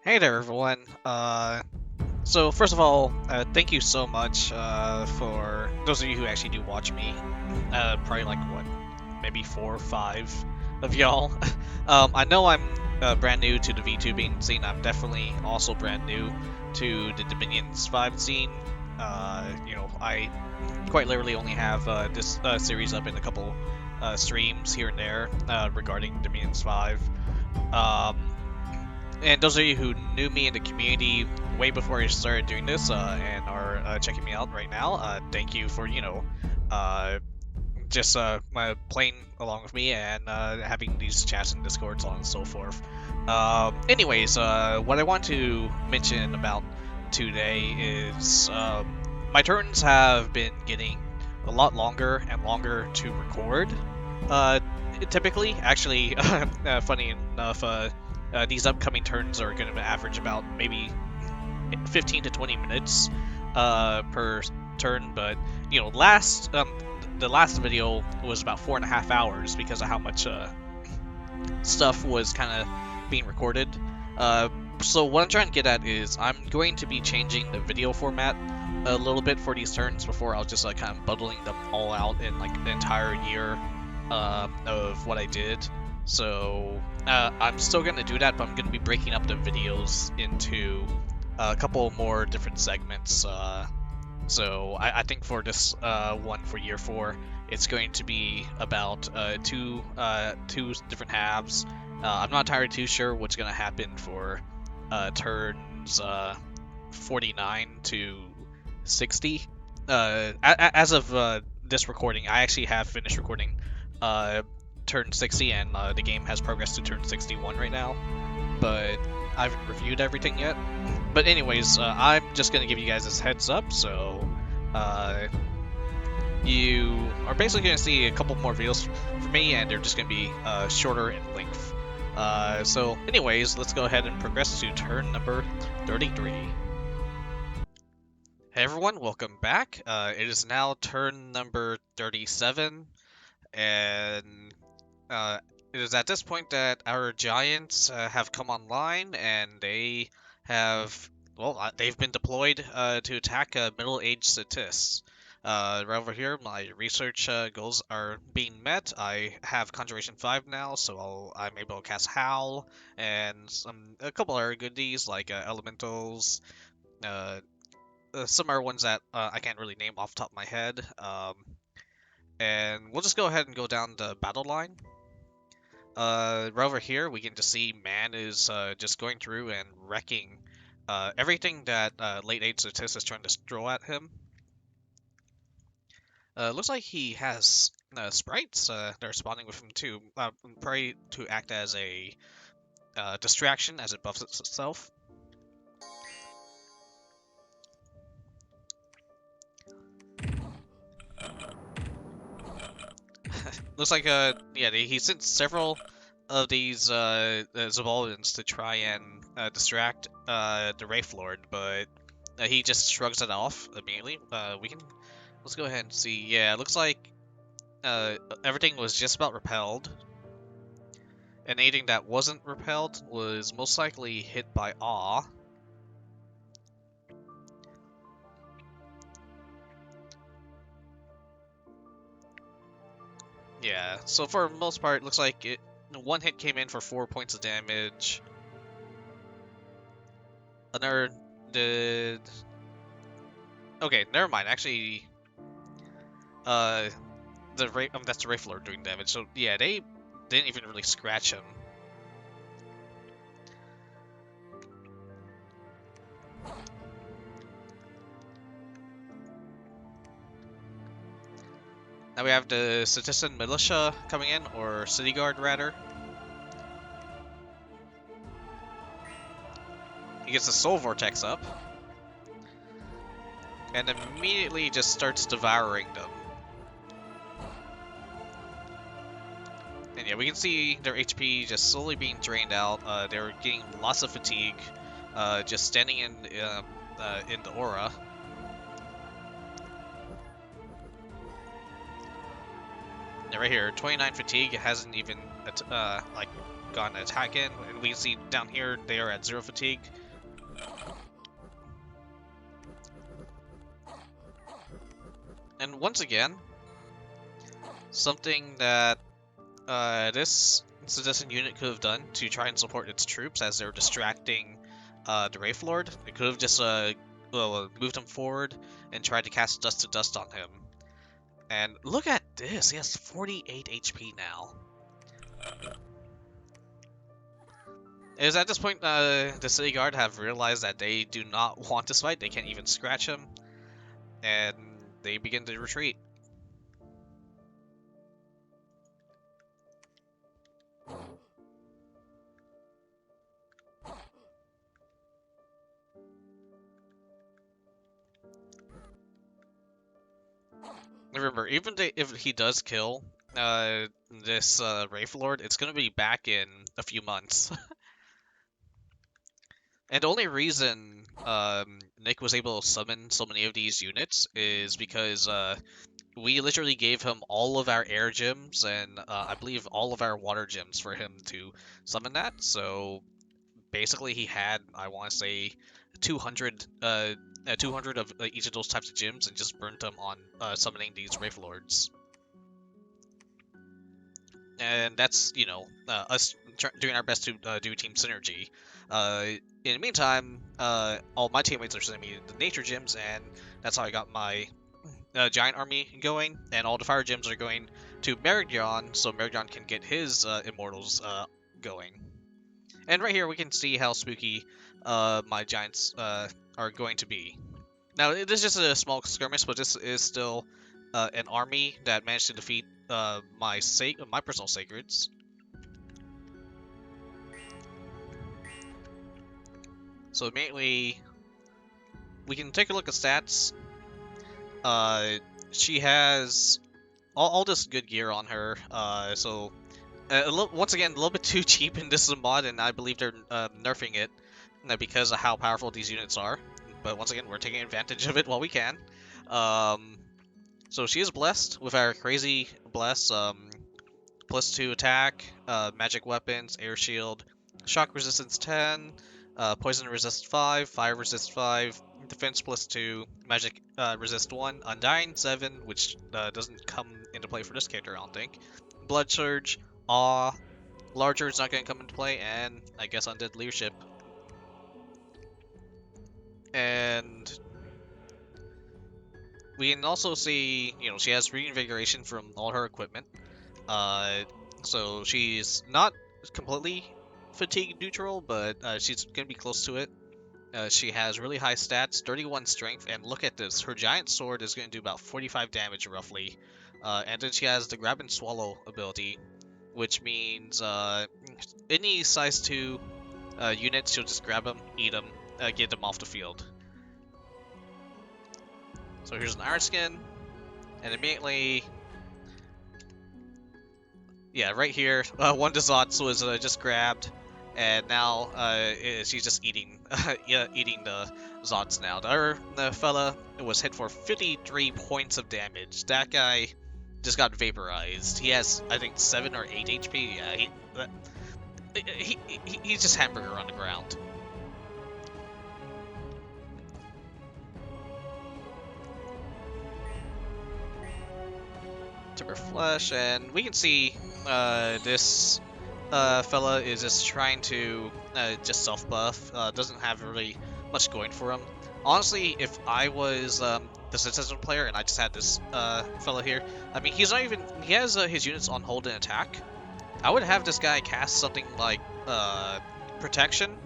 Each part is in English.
Hey there, everyone. So first of all, thank you so much for those of you who actually do watch me. Probably like what, maybe 4 or 5 of y'all. I know I'm brand new to the VTubing scene. I'm definitely also brand new to the Dominions 5 scene. I quite literally only have this series up in a couple streams here and there regarding Dominions 5. Um, and those of you who knew me in the community way before I started doing this and are checking me out right now, thank you for, just playing along with me and having these chats and discords, so on and so forth. Anyways, what I want to mention about today is my turns have been getting a lot longer and longer to record. Typically, actually, funny enough, these upcoming turns are going to average about maybe 15 to 20 minutes per turn, but the last video was about 4.5 hours because of how much stuff was kind of being recorded. So what I'm trying to get at is I'm going to be changing the video format a little bit for these turns. Before I was just kind of bundling them all out in like the entire year of what I did. So I'm still going to do that, but I'm going to be breaking up the videos into a couple more different segments. So I think for this one for year 4, it's going to be about two different halves. I'm not entirely too sure what's going to happen for turns 49 to 60. As of this recording, I actually have finished recording turn 60, and the game has progressed to turn 61 right now, but I haven't reviewed everything yet. But anyways, I'm just going to give you guys this heads up, so you are basically going to see a couple more videos from me, and they're just going to be shorter in length. So anyways, let's go ahead and progress to turn number 33. Hey everyone, welcome back. It is now turn number 37, and it is at this point that our giants have come online, and they have, they've been deployed to attack middle-aged statists. Right over here, my research goals are being met. I have Conjuration 5 now, so I'm able to cast Howl, and a couple other goodies like Elementals. Some are ones that I can't really name off the top of my head. And we'll just go ahead and go down the battle line. Right over here, we can just see Man is just going through and wrecking everything that late age Statist is trying to throw at him. Looks like he has sprites that are spawning with him too, probably to act as a distraction as it buffs itself. Looks like he sent several of these Zabaldans to try and distract the Wraith Lord, but he just shrugs it off immediately. Let's go ahead and see. Yeah, it looks like everything was just about repelled, and anything that wasn't repelled was most likely hit by awe. Yeah, so for the most part, it looks like one hit came in for 4 points of damage. Another did... Okay, never mind. Actually, that's the Wraith Lord doing damage. So yeah, they didn't even really scratch him. Now we have the Citizen Militia coming in, or City Guard rather. He gets the Soul Vortex up, and immediately just starts devouring them. And yeah, we can see their HP just slowly being drained out. They're getting lots of fatigue, just standing in the aura. And right here, 29 fatigue. It hasn't even like gotten an attack in, and we can see down here they are at 0 fatigue. And once again, something that this citizen unit could have done to try and support its troops as they're distracting the Wraith Lord, it could have just moved him forward and tried to cast Dust to Dust on him. And look at this, he has 48 HP now. It is at this point the City Guard have realized that they do not want this fight, they can't even scratch him, and they begin to retreat. Remember, even if he does kill this Wraith Lord, it's going to be back in a few months. And the only reason Nick was able to summon so many of these units is because we literally gave him all of our air gems and I believe all of our water gems for him to summon that. So basically he had, I want to say, 200 of each of those types of gems and just burnt them on summoning these Wraith Lords. And that's, you know, us doing our best to do team synergy. In the meantime, all my teammates are sending me the nature gems, and that's how I got my giant army going, and all the fire gems are going to Marignon, so Marignon can get his immortals going. And right here we can see how spooky my giants are going to be. Now, this is just a small skirmish, but this is still an army that managed to defeat my personal sacreds. So immediately, we can take a look at stats. She has all this good gear on her. So once again, a little bit too cheap in this mod, and I believe they're nerfing it because of how powerful these units are. But once again, we're taking advantage of it while we can. So she is blessed with our crazy bless, +2 attack, magic weapons, air shield, shock resistance 10, poison resist 5, fire resist 5, defense +2, magic resist 1, undying 7, which doesn't come into play for this character, I don't think, blood surge, awe, larger is not going to come into play, and I guess undead leadership. And we can also see, you know, she has reinvigoration from all her equipment. So she's not completely fatigue neutral, but she's gonna be close to it. She has really high stats, 31 strength, and look at this. Her giant sword is gonna do about 45 damage roughly. And then she has the grab and swallow ability, which means any size 2 units, she'll just grab them, eat them, get them off the field. So here's an iron skin, and immediately, yeah, right here, one of the Zots was just grabbed, and now she's just eating, eating the Zots now. The fella was hit for 53 points of damage. That guy just got vaporized. He has, I think, 7 or 8 HP. Yeah, he's just hamburger on the ground. Took her flesh, and we can see this fella is just trying to just self-buff. Doesn't have really much going for him. Honestly, if I was the citizen player and I just had this fella here, I mean, he's not even, he has his units on hold and attack. I would have this guy cast something like protection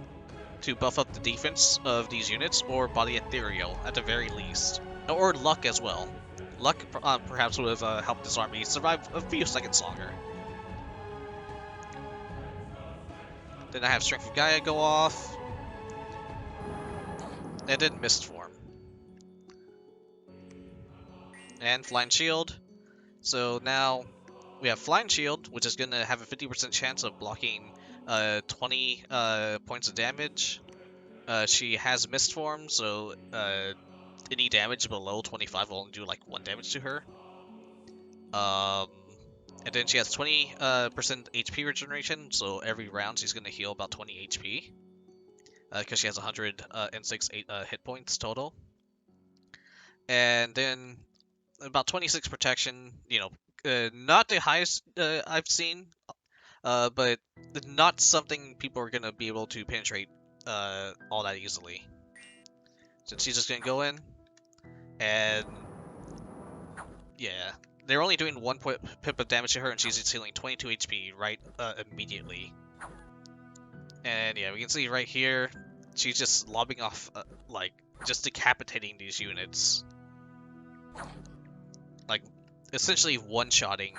to buff up the defense of these units, or body ethereal at the very least, or luck as well. Luck perhaps would have helped this army survive a few seconds longer. Then I have Strength of Gaia go off, and then Mist Form. And Flying Shield. So now we have Flying Shield, which is going to have a 50% chance of blocking 20 points of damage. She has Mist Form, so any damage below 25 will only do like 1 damage to her. And then she has 20% HP regeneration, so every round she's going to heal about 20 HP. Because she has 106 hit points total. And then about 26 protection, you know, not the highest I've seen, but not something people are going to be able to penetrate all that easily. So she's just going to go in, and yeah, they're only doing 1 pip of damage to her, and she's just healing 22 HP right immediately. And yeah, we can see right here, she's just lobbing off, like, just decapitating these units. Like, essentially one-shotting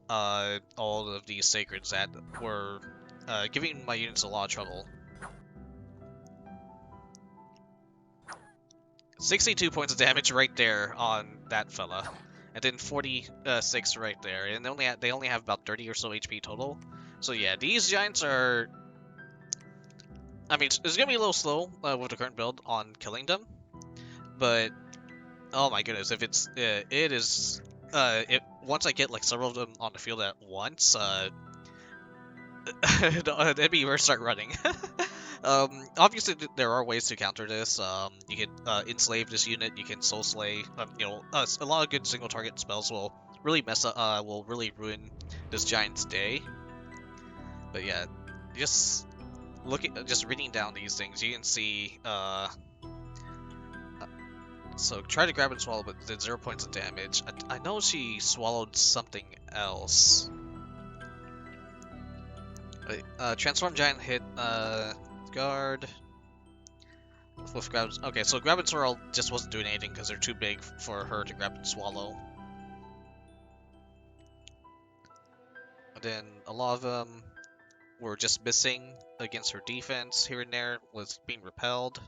all of these sacreds that were giving my units a lot of trouble. 62 points of damage right there on that fella, and then 46 right there, and they only have about 30 or so HP total. So yeah, these giants are. I mean, it's gonna be a little slow with the current build on killing them, but oh my goodness, if it's it is once I get like several of them on the field at once, the enemy will start running. Obviously, there are ways to counter this. You can enslave this unit. You can soul slay. You know, a lot of good single target spells will really mess up. Will really ruin this giant's day. But yeah, just just reading down these things, you can see. So try to grab and swallow, but did 0 points of damage. I know she swallowed something else. Wait, transform giant hit. Guard. With grabs. Okay, so grab and swirl just wasn't doing anything because they're too big for her to grab and swallow. And then a lot of them were just missing against her defense here and there, was being repelled.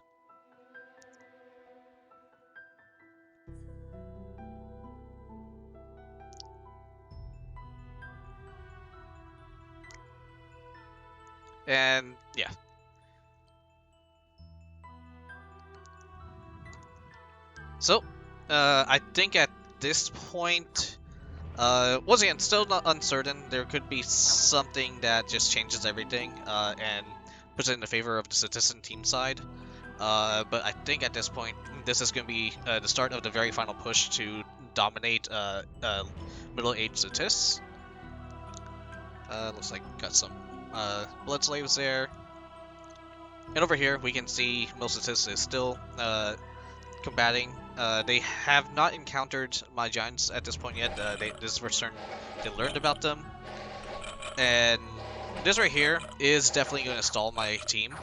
And yeah. So, I think at this point, once again, still not uncertain. There could be something that just changes everything, and puts it in the favor of the Citizen team side. But I think at this point, this is going to be the start of the very final push to dominate middle-aged statists. Looks like got some blood slaves there. And over here, we can see most statists is still combating. They have not encountered my giants at this point yet. This is for certain they learned about them. And this right here is definitely going to stall my team.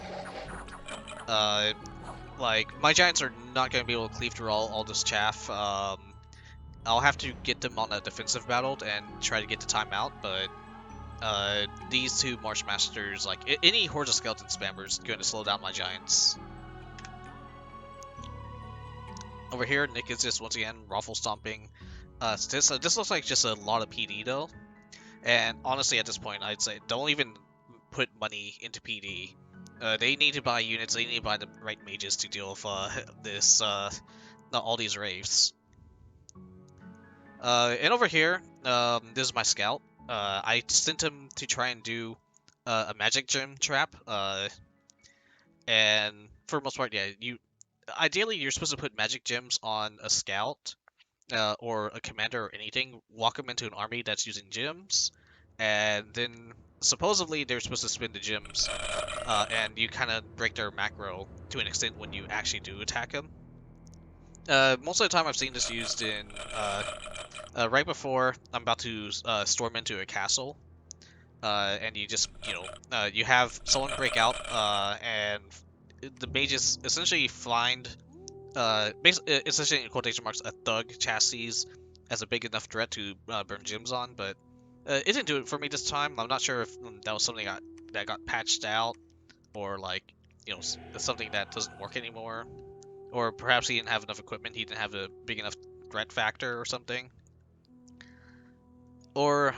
Like, my giants are not going to be able to cleave through all this chaff. I'll have to get them on a defensive battle and try to get the timeout, but these two Marsh Masters, like, any Hordes of Skeleton spammers going to slow down my giants. Over here, Nick is just, once again, ruffle stomping. This looks like just a lot of PD, though. And honestly, at this point, I'd say don't even put money into PD. They need to buy units, they need to buy the right mages to deal with this, all these wraiths. And over here, this is my scout. I sent him to try and do a magic gem trap. And for the most part, yeah, ideally you're supposed to put magic gems on a scout, or a commander or anything, walk them into an army that's using gems, and then supposedly they're supposed to spin the gems, and you kind of break their macro to an extent when you actually do attack them. Most of the time I've seen this used in right before I'm about to storm into a castle, and you just, you have someone break out, and the mages essentially find, essentially in quotation marks, a thug chassis as a big enough threat to burn gems on, but it didn't do it for me this time. I'm not sure if that was something that got patched out, or like, something that doesn't work anymore, or perhaps he didn't have enough equipment, he didn't have a big enough threat factor or something. Or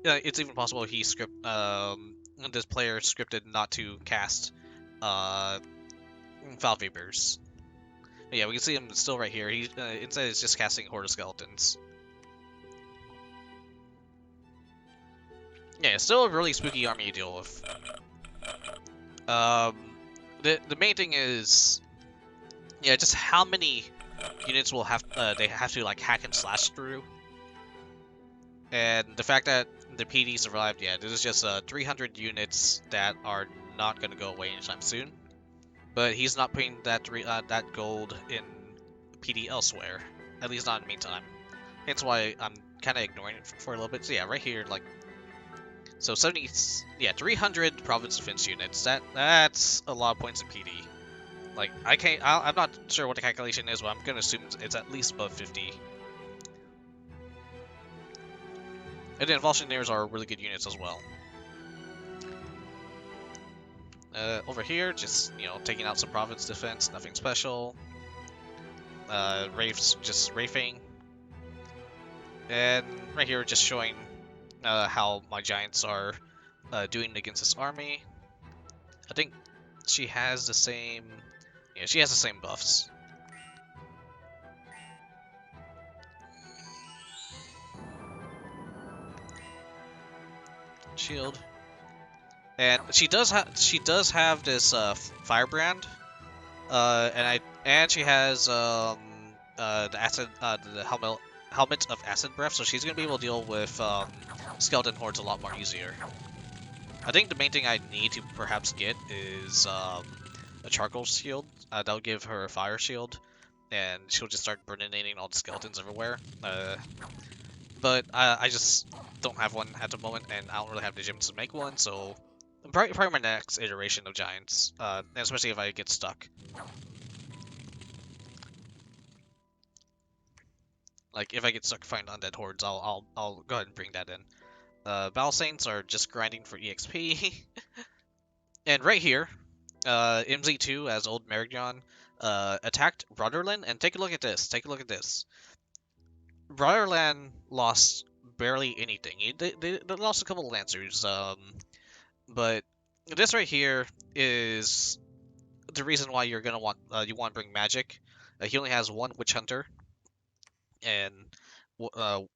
it's even possible this player scripted not to cast Foul Vapors. Yeah, we can see him still right here. He instead is just casting Horde of Skeletons. Yeah, it's still a really spooky army to deal with. Um, the main thing is, yeah, just how many units will have they have to like hack and slash through, and the fact that the PD survived. Yeah, this is just 300 units that are not gonna go away anytime soon. But he's not putting that gold in PD elsewhere, at least not in the meantime. Hence why I'm kind of ignoring it for a little bit. So yeah, right here, like, so 70, yeah, 300 province defense units. That's a lot of points in PD. Like, I'm not sure what the calculation is, but I'm gonna assume it's at least above 50. And then Volshineers are really good units as well. Over here, just, you know, taking out some province defense, nothing special. Wraiths, just Wraithing. And right here, just showing how my Giants are doing against this army. I think she has the same... Yeah, she has the same buffs. Shield. And she does have this firebrand, and she has the helmet of acid breath, so she's gonna be able to deal with skeleton hordes a lot more easier. I think the main thing I need to perhaps get is a charcoal shield. That'll give her a fire shield, and she'll just start burninating all the skeletons everywhere. But I just don't have one at the moment, and I don't really have the gems to make one, so probably my next iteration of Giants, especially if I get stuck. Like, if I get stuck finding Undead Hordes, I'll go ahead and bring that in. Battle Saints are just grinding for EXP. And right here, MZ2 as old Marignon attacked Brotherland, and take a look at this. Take a look at this. Brotherland lost barely anything. They lost a couple of Lancers, but this right here is the reason why you're gonna want you want to bring magic. He only has one Witch Hunter, and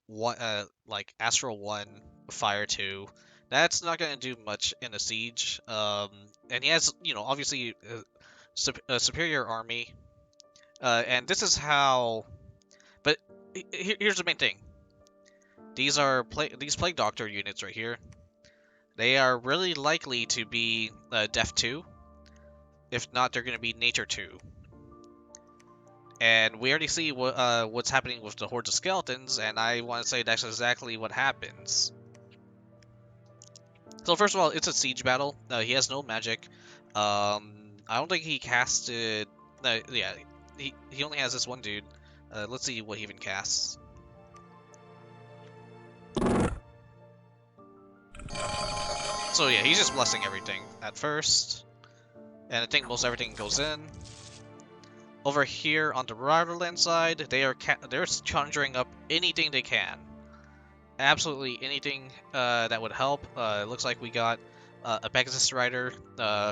one like Astral 1, Fire 2. That's not gonna do much in a siege. And he has, you know, obviously a superior army. And this is how. But here's the main thing. These are these Plague Doctor units right here. They are really likely to be Death 2. If not, they're going to be Nature 2. And we already see what's happening with the hordes of skeletons, and I want to say that's exactly what happens. So first of all, it's a siege battle. He has no magic. I don't think he casted... yeah, he only has this one dude. Let's see what he even casts. So yeah, he's just blessing everything at first. And I think most everything goes in. Over here on the Riverland side, they're conjuring up anything they can. Absolutely anything that would help. It looks like we got a Pegasus Rider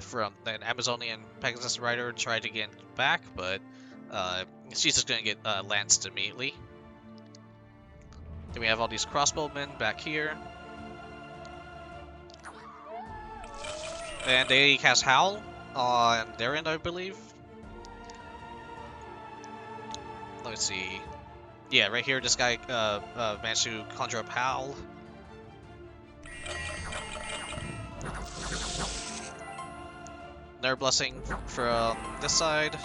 from an Amazonian Pegasus Rider tried to get back, but she's just gonna get lanced immediately. Then we have all these crossbowmen back here. And they cast Howl on their end, I believe. Let's see. Yeah, right here, this guy managed to conjure up Howl. Another blessing from this side.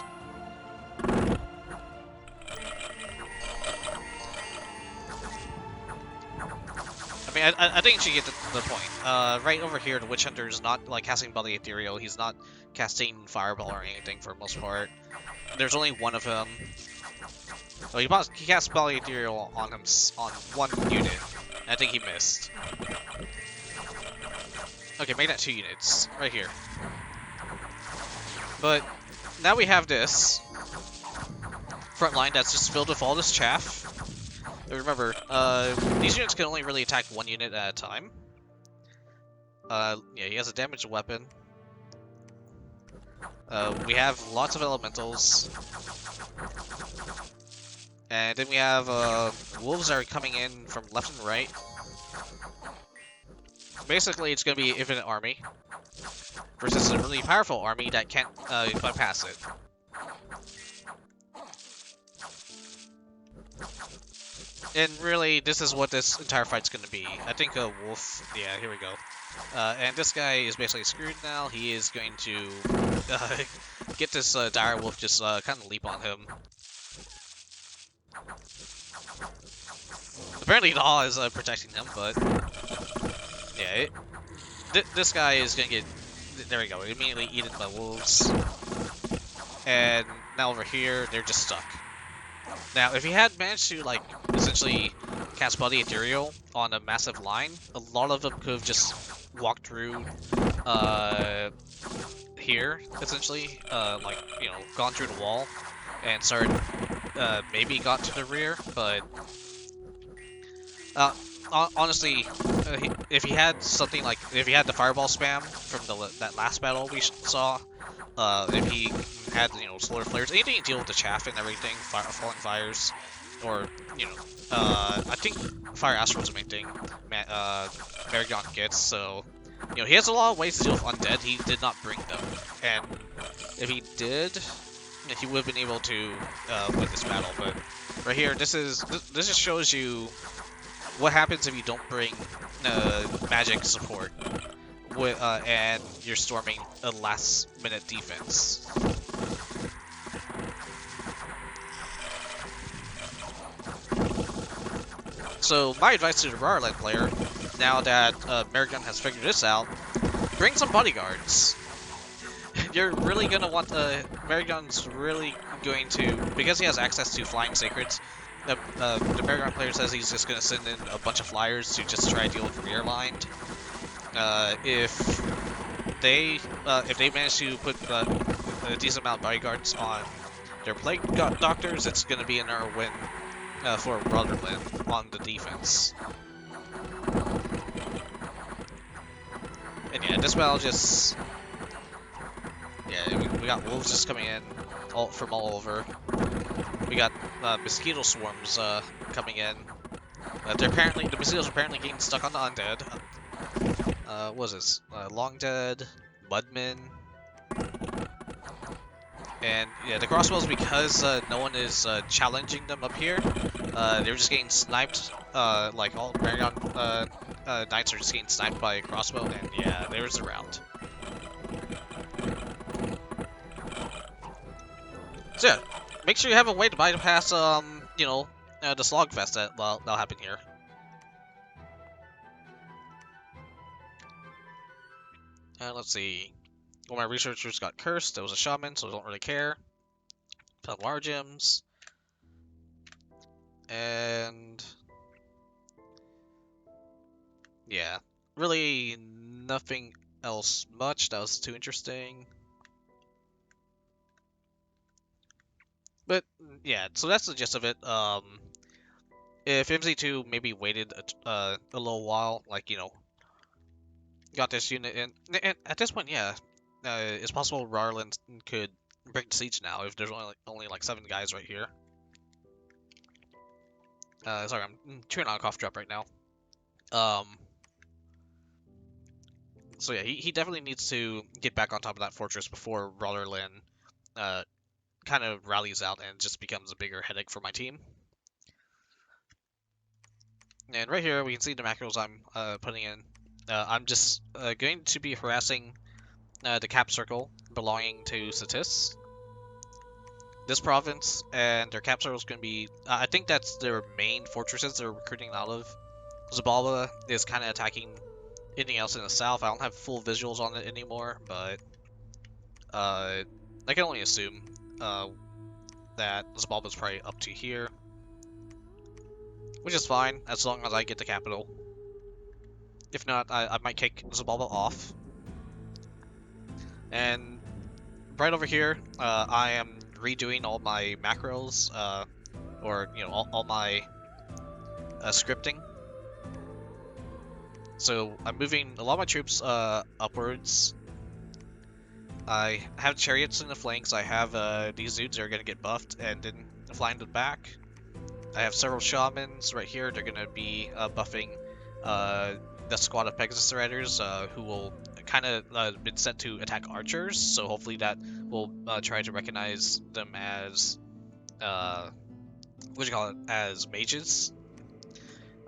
I mean, I think you get the point. Right over here, the Witch Hunter is not like casting Body Ethereal. He's not casting Fireball or anything for the most part. There's only one of him. Oh, he cast Body Ethereal on him on one unit. I think he missed. Okay, make that 2 units right here. But now we have this front line that's just filled with all this chaff. Remember, these units can only really attack 1 unit at a time. Yeah, he has a damaged weapon. We have lots of elementals. And then we have wolves that are coming in from left and right. basically it's gonna be an infinite army versus a really powerful army that can't bypass it. And really, this is what this entire fight's gonna be. I think a wolf. Yeah, here we go. And this guy is basically screwed now. He is going to get this dire wolf just kind of leap on him. Apparently, the Awe is protecting him, but yeah, this guy is gonna get. There we go. Immediately eaten by wolves. And now over here, they're just stuck. Now, if he had managed to, like, essentially cast Bloody Ethereal on a massive line, a lot of them could have just walked through, here, essentially, like, you know, gone through the wall and started, maybe got to the rear, but, honestly, if he had something like, if he had the Fireball spam from that last battle we saw, if he had, you know, solar flares, anything to deal with the chaff and everything, falling fires, or, you know, I think Fire Astral's the main thing Marignon gets, so, you know, he has a lot of ways to deal with Undead. He did not bring them, and if he did, he would have been able to win this battle, but right here, this just shows you what happens if you don't bring magic support. And you're storming a last-minute defense. So my advice to the Rarland player, now that Marignon has figured this out, bring some bodyguards. You're really gonna want Marignon's really going to, because he has access to flying sacreds. The Marignon player says he's just gonna send in a bunch of flyers to just try to deal with rear lined. If they manage to put a decent amount of bodyguards on their plague doctors, it's going to be another win for VTuber on the defense. And yeah, this battle just, yeah, we got wolves just coming in from all over. We got mosquito swarms coming in. The mosquitoes are apparently getting stuck on the undead. What was this? Long Dead, Mudmen, and yeah, the crossbows, because no one is challenging them up here. They're just getting sniped. Like all Marignon knights are just getting sniped by a crossbow, and yeah, there's the round. So yeah, make sure you have a way to bypass you know, the slogfest that'll happen here. Let's see. Well, my researchers got cursed. There was a shaman, so I don't really care. Found large gems. And yeah, really nothing else much that was too interesting. But yeah, so that's the gist of it. If MZ2 maybe waited a little while, like, you know, got this unit in, and at this point, yeah, it's possible Rarland could break the siege now if there's only like 7 guys right here. Sorry, I'm chewing on a cough drop right now. So yeah, he definitely needs to get back on top of that fortress before Rarland kind of rallies out and just becomes a bigger headache for my team. And right here, we can see the macros I'm putting in. I'm just going to be harassing the cap circle belonging to Satis. This province and their cap circle is going to be, I think that's their main fortresses they're recruiting out of. Zabalba is kind of attacking anything else in the south. I don't have full visuals on it anymore, but I can only assume that Zabalba is probably up to here. Which is fine, as long as I get the capital. If not, I might kick Zabalba off. And right over here, I am redoing all my macros, or, you know, all my scripting. So I'm moving a lot of my troops upwards. I have chariots in the flanks. I have these dudes that are going to get buffed and then fly into the back. I have several shamans right here. They're going to be buffing the squad of Pegasus Riders, who will kind of been set to attack archers. So hopefully that will try to recognize them as what do you call it, as mages.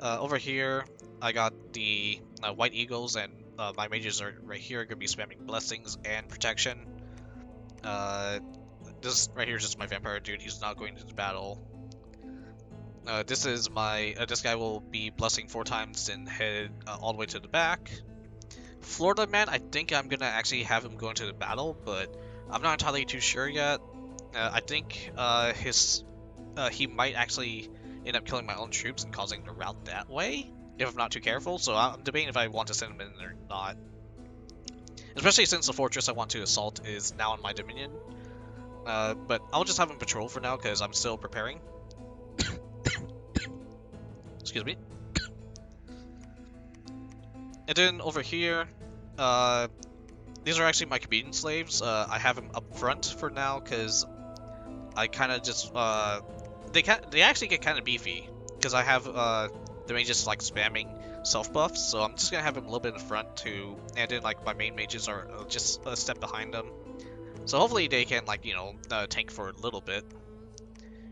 Over here, I got the White Eagles, and my mages are right here, going to be spamming blessings and protection. This right here is just my vampire dude. He's not going to the battle. This is my. This guy will be blessing 4 times and head all the way to the back. FloridaMen, I think I'm gonna actually have him go into the battle, but I'm not entirely too sure yet. I think he might actually end up killing my own troops and causing the route that way, if I'm not too careful. So I'm debating if I want to send him in or not. Especially since the fortress I want to assault is now in my dominion. But I'll just have him patrol for now because I'm still preparing. Excuse me. And then over here, these are actually my comedian slaves. I have them up front for now because I kind of just they actually get kind of beefy because I have the mages like spamming self buffs, so I'm just gonna have them a little bit in front too, and then like my main mages are just a step behind them. So hopefully they can like tank for a little bit.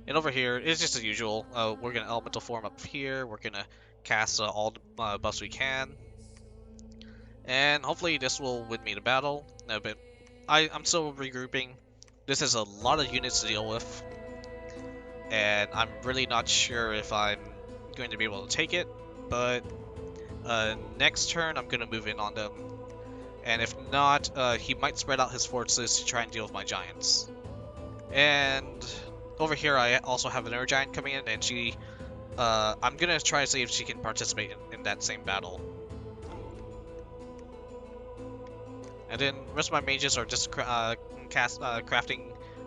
And over here it's just as usual. We're gonna elemental form up here. We're gonna cast all the buffs we can. And hopefully this will win me the battle. No, but I'm still regrouping. This is a lot of units to deal with. And I'm really not sure if I'm going to be able to take it. But next turn I'm going to move in on them. And if not, he might spread out his forces to try and deal with my giants. And over here I also have another giant coming in, and she... I'm going to try to see if she can participate in that same battle. And then the rest of my mages are just crafting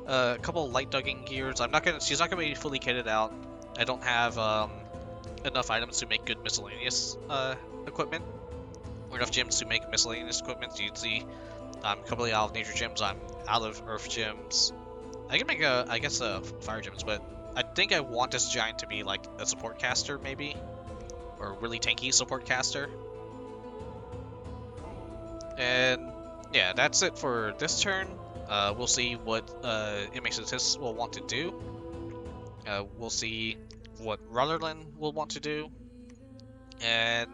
a couple of light dugging gears. She's not gonna be fully kitted out. I don't have enough items to make good miscellaneous equipment, or enough gems to make miscellaneous equipment. You can see I'm completely out of nature gems. I'm out of earth gems. I can make I guess fire gems, but I think I want this giant to be like a support caster maybe, or a really tanky support caster. And yeah, that's it for this turn. We'll see what inmate statistics will want to do. We'll see what Rutherland will want to do. And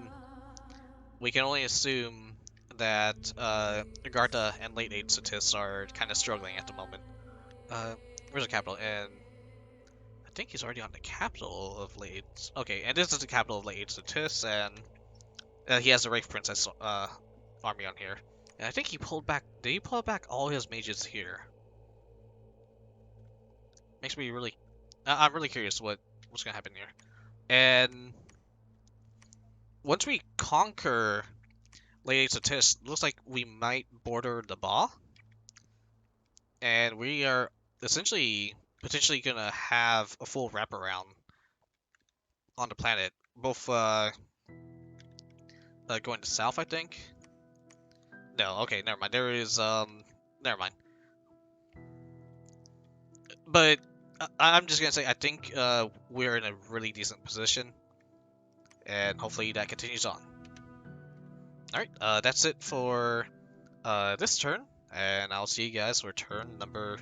we can only assume that Agartha and late age statistics are kind of struggling at the moment. Where's the capital? And I think he's already on the capital of late age. Okay, and this is the capital of late age statistics, and he has the Wraith Princess army on here. And I think he pulled back... Did he pull back all his mages here? Makes me really... I'm really curious what's going to happen here. And... once we conquer Lady Satis, looks like we might border the Ba. And we are essentially... potentially going to have a full wraparound on the planet. Both going to south, I think. No, okay, never mind. There is, never mind. But I'm just gonna say I think we're in a really decent position, and hopefully that continues on. Alright, that's it for this turn, and I'll see you guys for turn number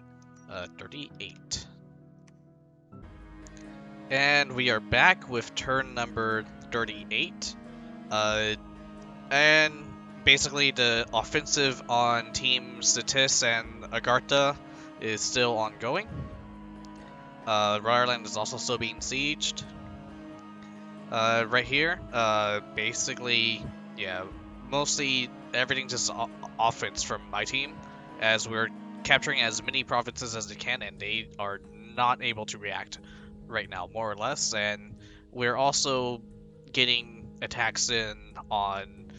38. And we are back with turn number 38. And basically the offensive on Team Satis and Agartha is still ongoing. Rutherland is also still being sieged. Right here, basically, yeah, mostly everything just offense from my team, as we're capturing as many provinces as they can, and they are not able to react right now, more or less. And we're also getting attacks in on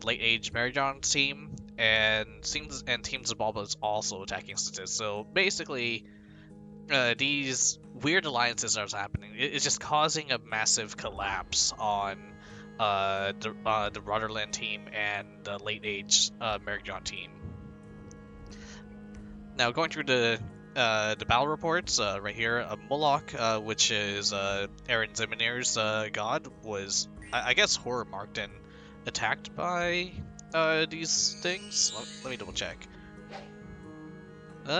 late age Marijon's team, and Team Zabalba is also attacking Statis. So basically, these weird alliances are happening. It's just causing a massive collapse on the Rutherland team and the late age Marijon team. Now going through the battle reports right here, Moloch, which is Aaron Zeminir's god, was I guess horror marked and attacked by these things. Let me double check.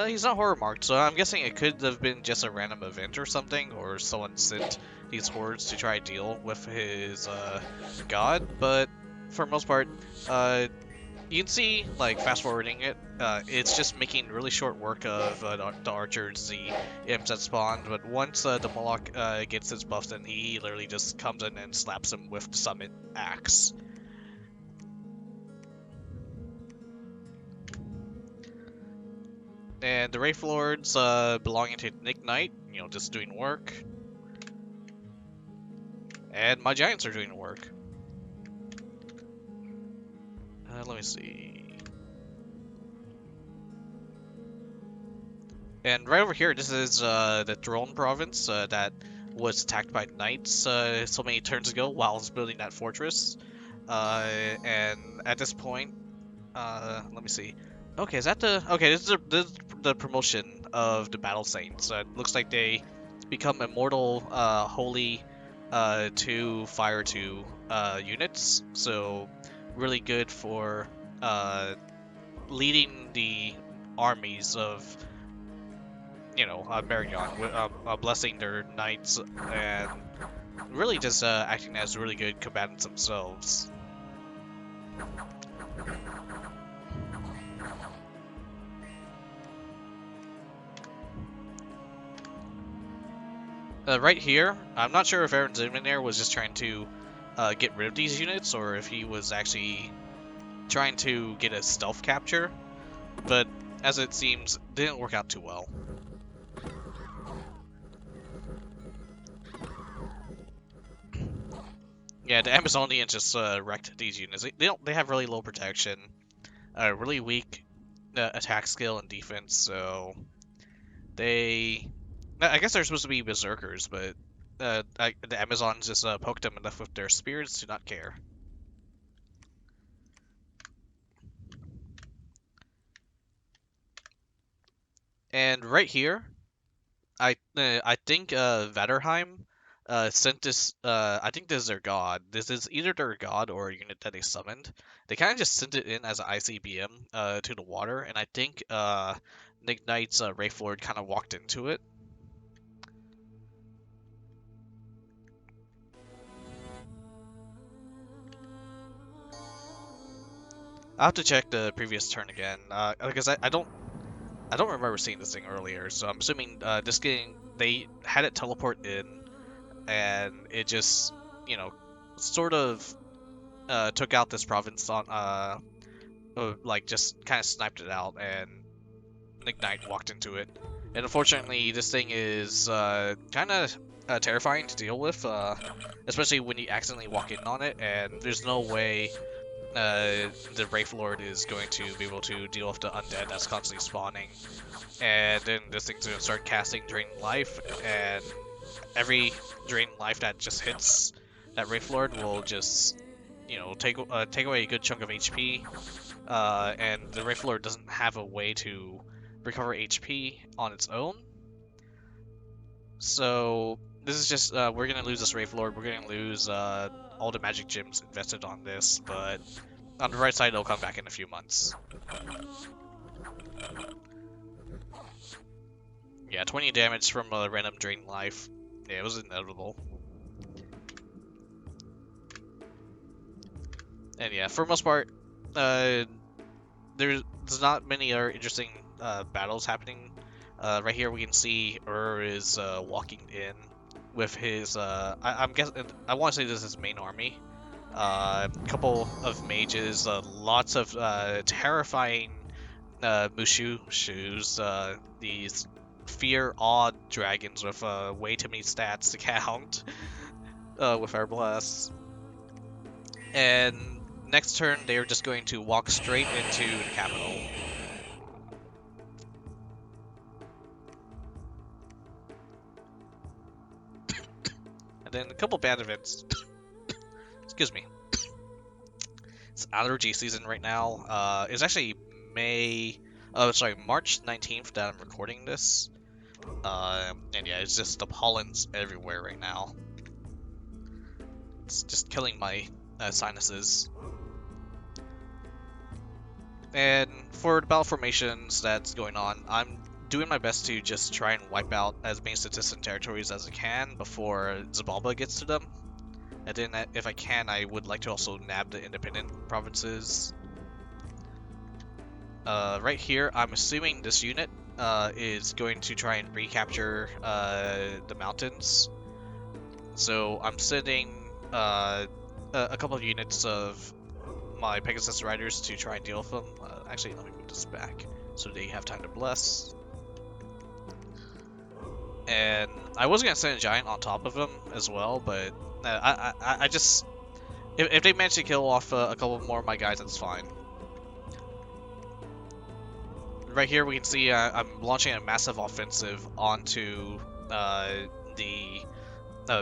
He's not horror marked, so I'm guessing it could have been just a random event or something, or someone sent these hordes to try to deal with his god. But for most part, you can see, like, fast forwarding it, it's just making really short work of the archers, the imps that spawned. But once the Moloch gets his buffs, then he literally just comes in and slaps him with the summit axe. And the Wraith Lords belonging to Nick Knight, you know, just doing work. And my Giants are doing work. Let me see. And right over here, this is the Throne Province that was attacked by Knights so many turns ago while I was building that fortress. And at this point, let me see. Okay, is that the... Okay, this is the promotion of the Battle Saints. It looks like they become immortal, holy, 2 fire 2 units. So, really good for leading the armies of, you know, Marignon, blessing their knights, and really just acting as really good combatants themselves. Right here, I'm not sure if Aaron's in there was just trying to get rid of these units, or if he was actually trying to get a stealth capture, but as it seems, didn't work out too well. Yeah, the Amazonians just wrecked these units. They have really low protection, really weak attack skill and defense, so I guess they're supposed to be berserkers, but the Amazons just poked them enough with their spears to not care. And right here, I think Vaderheim sent this. I think this is their god. This is either their god or a unit that they summoned. They kind of just sent it in as an ICBM to the water, and I think Nick Knight's Wraith Lord kind of walked into it. I'll have to check the previous turn again, because I don't remember seeing this thing earlier. So I'm assuming this game, they had it teleport in, and it just, you know, sort of took out this province on like just kind of sniped it out, and Nick Knight walked into it. And unfortunately, this thing is kind of terrifying to deal with, especially when you accidentally walk in on it, and there's no way the Wraith Lord is going to be able to deal with the undead that's constantly spawning. And then this thing's going to start casting Drain Life, and every Drain Life that just hits that Wraith Lord will just, you know, take away a good chunk of HP. And the Wraith Lord doesn't have a way to recover HP on its own. So this is just, we're going to lose this Wraith Lord. We're going to lose all the magic gems invested on this, but on the right side, it'll come back in a few months. Yeah, 20 damage from a random Drain Life. Yeah, it was inevitable. And yeah, for the most part, there's not many other interesting battles happening. Right here we can see is walking in with his, I'm guessing, I want to say this is his main army. A couple of mages, lots of terrifying Mushu shoes, these fear-awed dragons with way too many stats to count with our blasts. And next turn, they're just going to walk straight into the capital. And then a couple bad events. Excuse me. It's allergy season right now. It's actually March 19th that I'm recording this. And yeah, it's just the pollen's everywhere right now. It's just killing my sinuses. And for the battle formations that's going on, I'm doing my best to just try and wipe out as many citizen territories as I can before Zabalba gets to them. And then if I can, I would like to also nab the independent provinces. Right here, I'm assuming this unit is going to try and recapture the mountains. So I'm sending a couple of units of my Pegasus Riders to try and deal with them. Actually, let me move this back so they have time to bless. And I was gonna send a giant on top of them as well, but I just if they manage to kill off a couple more of my guys, that's fine. Right here, we can see I'm launching a massive offensive onto the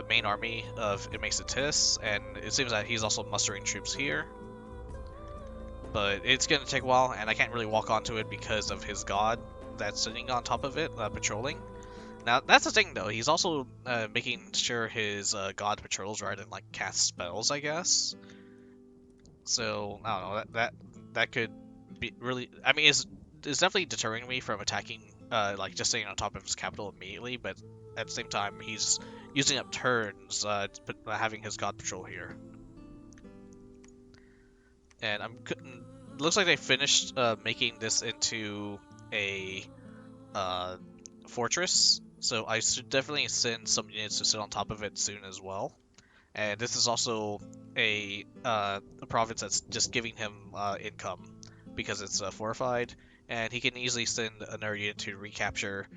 main army of It Makes a Tiss, and it seems that he's also mustering troops here. But it's going to take a while, and I can't really walk onto it because of his god that's sitting on top of it, patrolling. Now, that's the thing, though. He's also making sure his god patrols rather than, like, cast spells, I guess. So, I don't know, that could be really... I mean, it's definitely deterring me from attacking, like, just sitting on top of his capital immediately, but at the same time, he's using up turns, having his god patrol here. And looks like they finished making this into a fortress, so I should definitely send some units to sit on top of it soon as well. And this is also a province that's just giving him income because it's fortified, and he can easily send another unit to recapture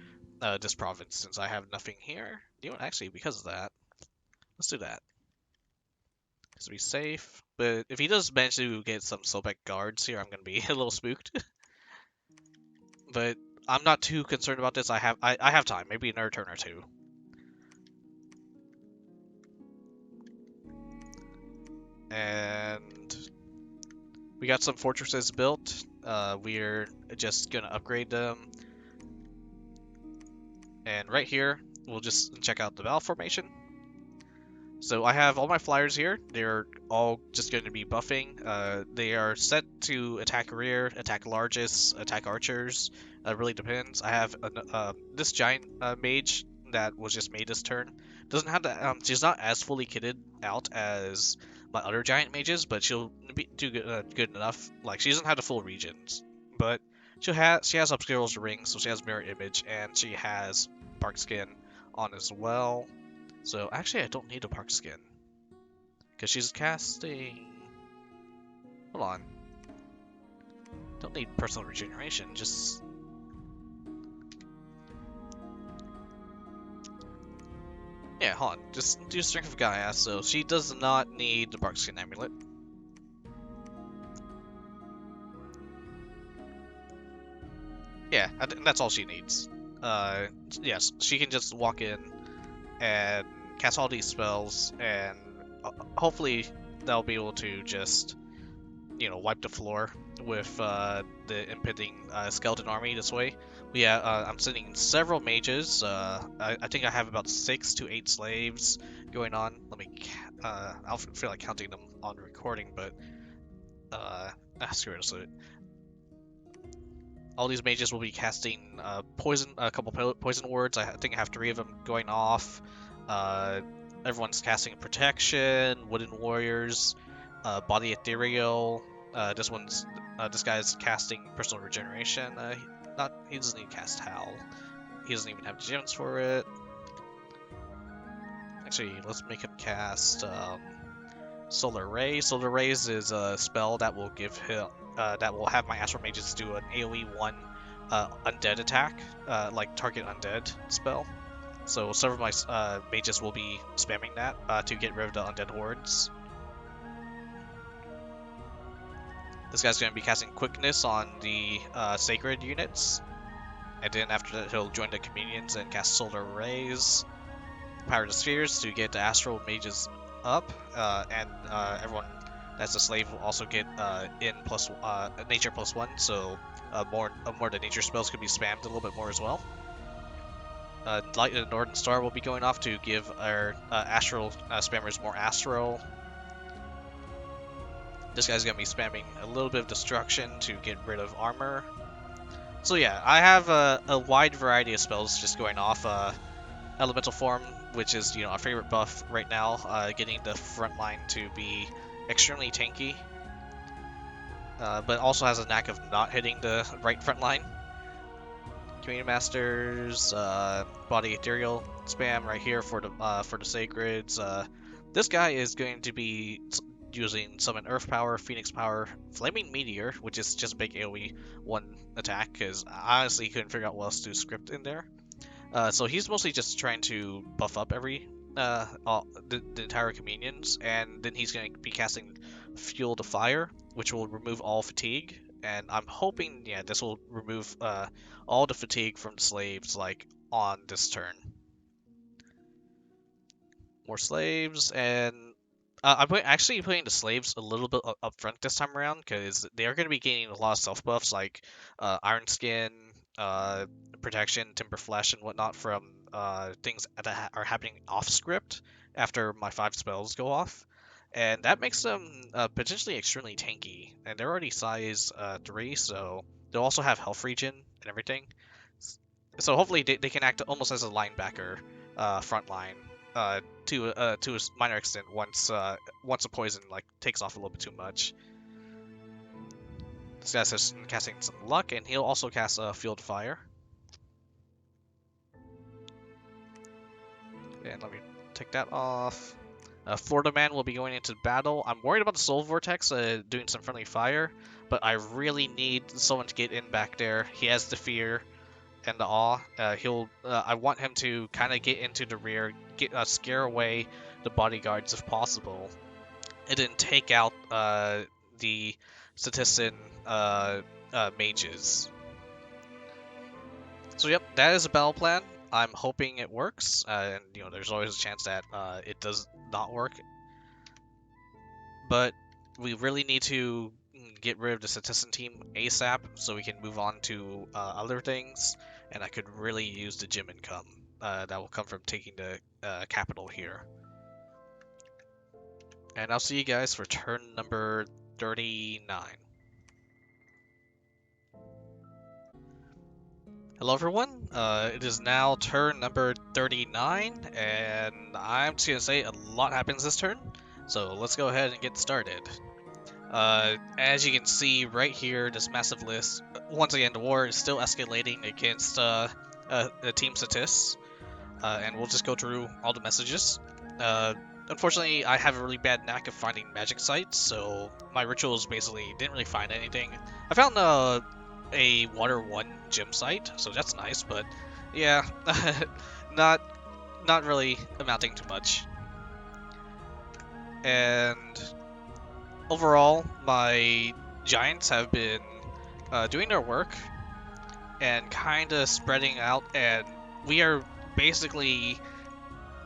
this province since I have nothing here. You know, actually, because of that, let's do that. To be safe, but if he does manage to get some Sobek guards here, I'm gonna be a little spooked. But I'm not too concerned about this. I have time, maybe another turn or two. And we got some fortresses built. We're just gonna upgrade them. And right here, we'll just check out the battle formation. So I have all my flyers here. They're all just going to be buffing. They are set to attack rear, attack largest, attack archers. It really depends. I have this giant mage that was just made this turn. Doesn't have the she's not as fully kitted out as my other giant mages, but she'll do good enough. Like, she doesn't have the full regions, but she has Upscale's ring, so she has mirror image, and she has bark skin on as well. So actually, I don't need a park skin because she's casting. Hold on. Don't need personal regeneration. Just yeah, hold on. Just do Strength of Gaia. So she does not need the bark skin amulet. Yeah, I think that's all she needs. Yes, she can just walk in and cast all these spells, and hopefully they'll be able to just, you know, wipe the floor with the impending skeleton army this way. I'm sending several mages. I think I have about 6 to 8 slaves going on. Let me, I don't feel like counting them on recording, but screw it. All these mages will be casting poison, a couple poison words. I think I have 3 of them going off. Everyone's casting protection, wooden warriors, body ethereal. This guy's casting personal regeneration. He doesn't need to cast howl. He doesn't even have gems for it. Actually, let's make him cast Solar Ray. Solar Rays is a spell that will give him that will have my Astral Mages do an AoE 1 undead attack, like target undead spell. So several of my mages will be spamming that to get rid of the undead hordes. This guy's going to be casting quickness on the sacred units, and then after that he'll join the communions and cast Solar Rays, Pyre the Spheres to get the Astral Mages up, and everyone that's a slave will also get nature +1, so more of the nature spells could be spammed a little bit more as well. Light and Northern Star will be going off to give our astral spammers more astral. This guy's gonna be spamming a little bit of destruction to get rid of armor. So yeah, I have a wide variety of spells just going off. Elemental Form, which is, our favorite buff right now, getting the front line to be extremely tanky, but also has a knack of not hitting the right front line. Community Masters, Body Ethereal spam right here for the Sacreds. This guy is going to be using Summon Earth Power, Phoenix Power, Flaming Meteor, which is just big AoE one attack, because I honestly couldn't figure out what else to script in there. So he's mostly just trying to buff up the entire Communions, and then he's going to be casting Fuel to Fire, which will remove all fatigue. And I'm hoping, yeah, this will remove all the fatigue from the slaves, like, on this turn. More slaves, and I'm actually putting the slaves a little bit up front this time around, because they are going to be gaining a lot of self buffs, like Iron Skin, Protection, Timber Flesh, and whatnot from things that are happening off script after my 5 spells go off. And that makes them potentially extremely tanky. And they're already size 3, so they'll also have health regen and everything. So hopefully they can act almost as a linebacker front line to a minor extent once a poison takes off a little bit too much. This guy's just casting some luck, and he'll also cast Field Fire. And let me take that off. FloridaMen will be going into battle. I'm worried about the Soul Vortex doing some friendly fire, but I really need someone to get in back there. He has the fear and the awe. I want him to kind of get into the rear, scare away the bodyguards if possible, and then take out the Statistician mages. So yep, that is a battle plan. I'm hoping it works, and there's always a chance that it does not work. But we really need to get rid of the Statistician team ASAP so we can move on to other things, and I could really use the gym income that will come from taking the capital here. And I'll see you guys for turn number 39. Hello everyone, it is now turn number 39, and I'm just going to say a lot happens this turn, so let's go ahead and get started. As you can see right here, this massive list, once again the war is still escalating against the Team Statist, and we'll just go through all the messages. Unfortunately, I have a really bad knack of finding magic sites, so my rituals basically didn't really find anything. I found a Water 1 gym site, so that's nice, but yeah, not really amounting to much. And overall, my Giants have been doing their work and kind of spreading out, and we are basically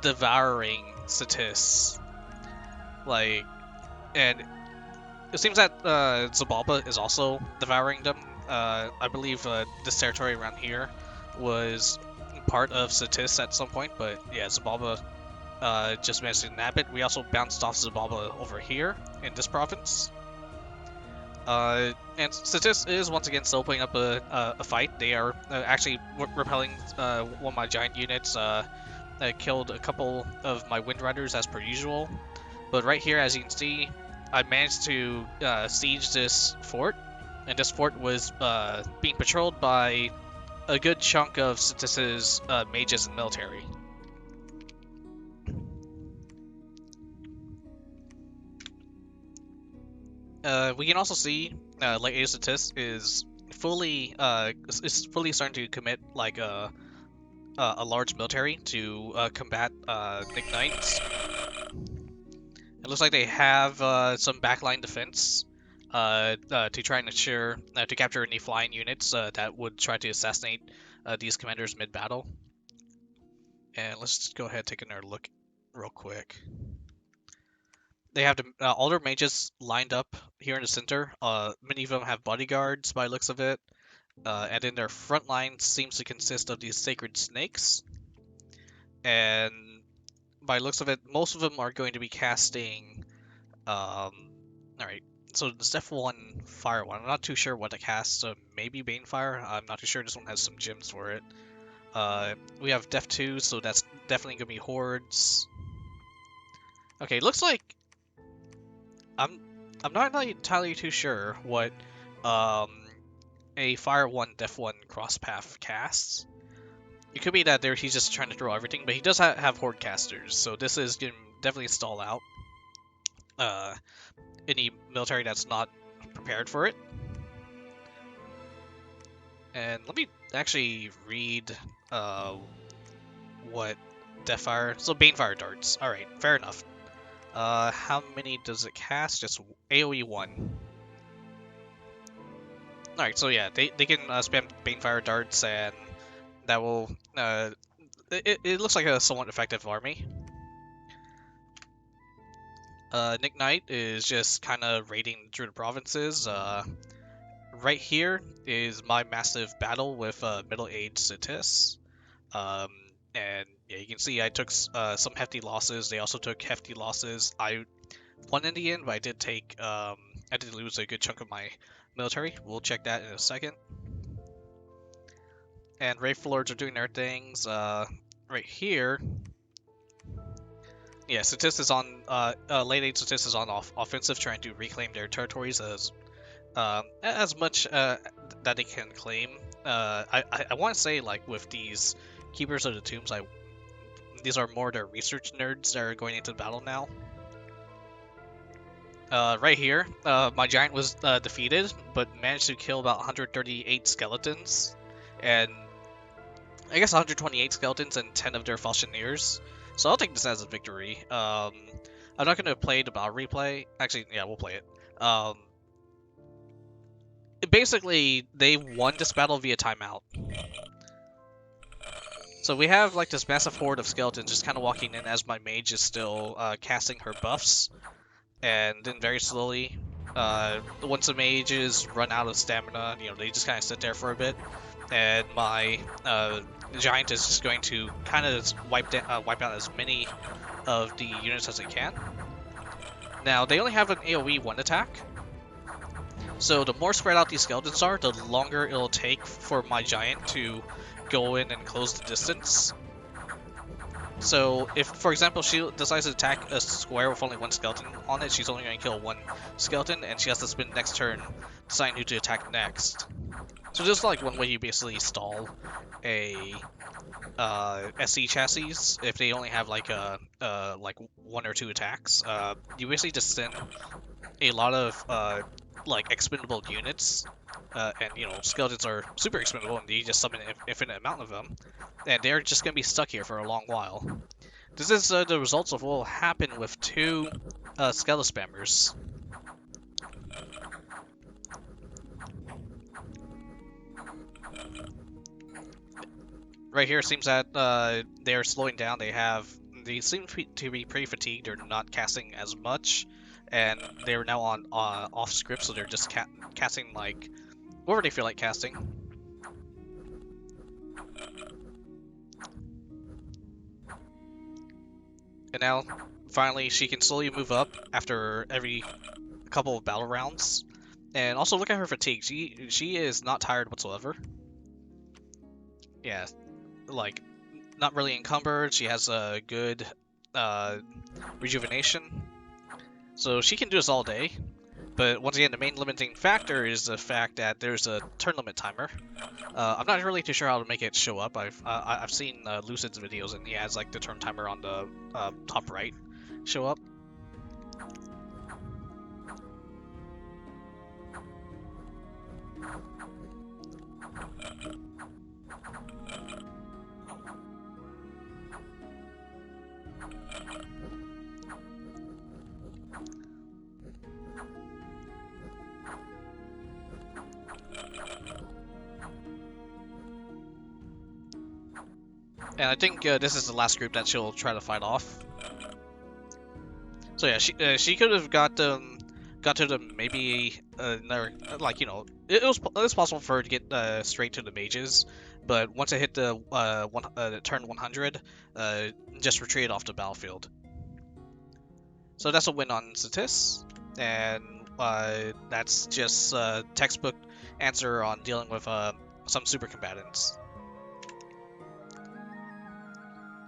devouring Statists. And it seems that Zabalba is also devouring them. I believe this territory around here was part of Statist at some point, but yeah, Zabalba just managed to nab it. We also bounced off Zabalba over here in this province. And Statist is once again still putting up a fight. They are actually repelling one of my giant units. Killed a couple of my Wind Riders as per usual. But right here, as you can see, I managed to siege this fort. And this fort was being patrolled by a good chunk of Statist's mages and military. We can also see like a Statist is fully starting to commit like a large military to combat Nick Knights. It looks like they have some backline defense to try and ensure to capture any flying units that would try to assassinate these commanders mid-battle. And let's just go ahead and take another look real quick. They have all their mages lined up here in the center. Many of them have bodyguards by the looks of it. And then their front line seems to consist of these sacred snakes. And by the looks of it, most of them are going to be casting... Alright, so it's Def 1, Fire 1. I'm not too sure what to cast. Maybe Banefire. I'm not too sure. This one has some gems for it. We have Def 2, so that's definitely gonna be Hordes. Okay, looks like I'm not entirely too sure what um a Fire 1 Def 1 cross path casts. It could be that he's just trying to throw everything, but he does have Horde casters, so this is gonna definitely stall out any military that's not prepared for it. And let me actually read what Deathfire. So Banefire darts. All right, fair enough. How many does it cast? Just AOE 1. All right, so yeah, they can spam Banefire darts, and that will it looks like a somewhat effective army. Nick Knight is just kind of raiding through the provinces. Right here is my massive battle with middle-aged Citis. And yeah, you can see I took some hefty losses. They also took hefty losses. I won in the end, but I did lose a good chunk of my military. We'll check that in a second. And Wraith Lords are doing their things. Right here, yeah, Citis is on late age Citis is on offensive, trying to reclaim their territories as much that they can claim. I want to say, like, with these Keepers of the Tombs, these are more their research nerds that are going into battle now. Right here, my giant was defeated, but managed to kill about 138 skeletons, and I guess 128 skeletons and 10 of their Falchineers. So I'll take this as a victory. I'm not going to play the battle replay. Actually, yeah, we'll play it. Basically, they won this battle via timeout. So we have like this massive horde of skeletons just kind of walking in as my mage is still casting her buffs, and then very slowly, once the mages run out of stamina, they just kind of sit there for a bit, and my giant is just going to kind of wipe out as many of the units as it can. Now they only have an AOE 1 attack, so the more spread out these skeletons are, the longer it'll take for my giant to go in and close the distance. So if, for example, she decides to attack a square with only one skeleton on it, she's only going to kill one skeleton, and she has to spend next turn deciding who to attack next. So just like one way you basically stall a SC chassis if they only have like like 1 or 2 attacks. You basically just send a lot of like expendable units, and skeletons are super expendable, and you just summon an infinite amount of them, and they're just gonna be stuck here for a long while. This is the results of what will happen with 2 skeleton spammers. Right here, it seems that they are slowing down. They seem to be pretty fatigued. They're not casting as much, and they're now on off script, so they're just casting like whatever they feel like casting. And now, finally, she can slowly move up after every couple of battle rounds. And also look at her fatigue. She is not tired whatsoever. Yeah, like not really encumbered. She has a good rejuvenation, so she can do this all day. But once again, the main limiting factor is the fact that there's a turn limit timer. I'm not really too sure how to make it show up. I've seen Lucid's videos, and he has like the turn timer on the top right show up. And I think this is the last group that she'll try to fight off. So yeah, she could have got to them maybe another, like, it was possible for her to get straight to the mages, but once it hit the turn 100, just retreated off the battlefield. So that's a win on Citis, and That's just a textbook answer on dealing with some super combatants.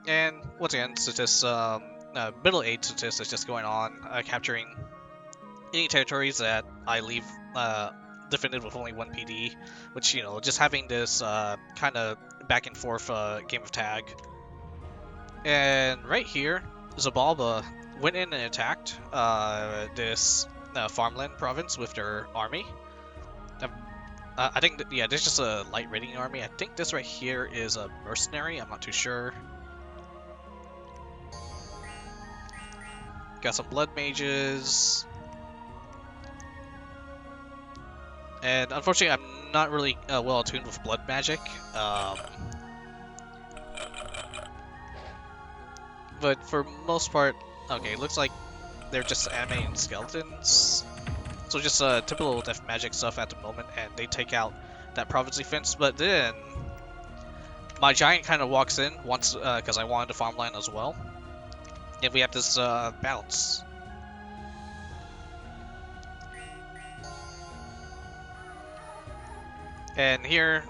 And once again, it's just middle age statistics just going on, capturing any territories that I leave defended with only one PD, which, you know, just having this kind of back and forth game of tag. And right here, Zabalba went in and attacked this farmland province with their army. I think, yeah, this is just a light raiding army. I think this right here is a mercenary. I'm not too sure. Got some blood mages. And unfortunately, I'm not really well attuned with blood magic. But for most part, okay, it looks like they're just animating skeletons. So just typical death magic stuff at the moment, and they take out that province defense. But then my giant kind of walks in once because I wanted to farmland as well, and we have this bounce. And here,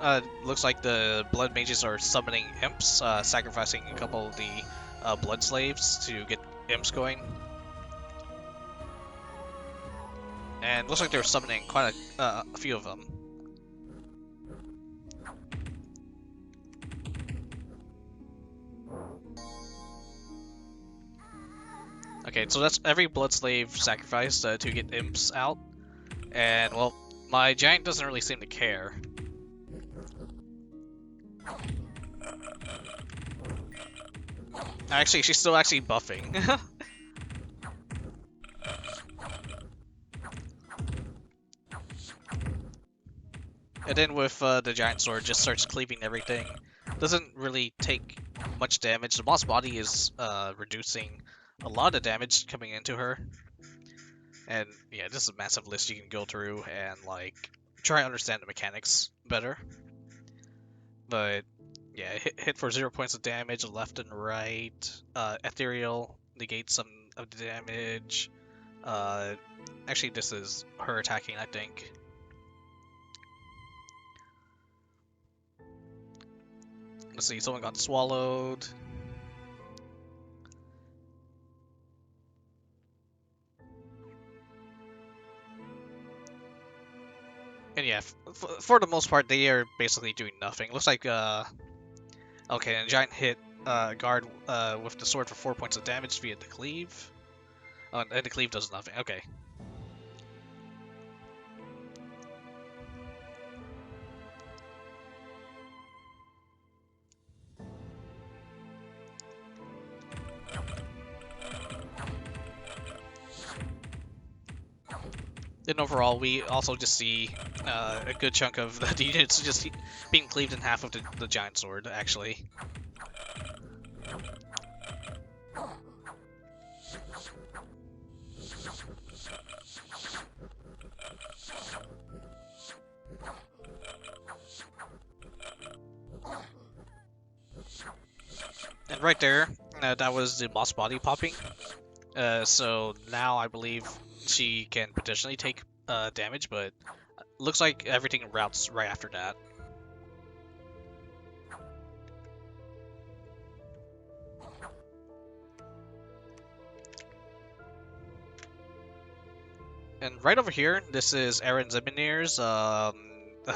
looks like the blood mages are summoning imps, sacrificing a couple of the blood slaves to get imps going. And looks like they're summoning quite a few of them. Okay, so that's every blood slave sacrificed to get imps out. And, well, my giant doesn't really seem to care. Actually, she's still actually buffing. And then with the giant sword, just starts cleaving everything. Doesn't really take much damage. The boss body is reducing a lot of damage coming into her. And yeah, this is a massive list you can go through and like try to understand the mechanics better. But yeah, hit for 0 points of damage left and right. Ethereal negates some of the damage. Actually, this is her attacking, I think. Let's see, someone got swallowed. And yeah, for the most part, they are basically doing nothing. Looks like, okay, and Giant hit guard with the sword for 4 points of damage via the cleave. Oh, and the cleave does nothing. Okay. And overall, we also just see a good chunk of the units just being cleaved in half with the giant sword, actually. And right there, that was the boss body popping. So now I believe she can potentially take damage, but looks like everything routes right after that. And right over here, this is Aaron Zibinir's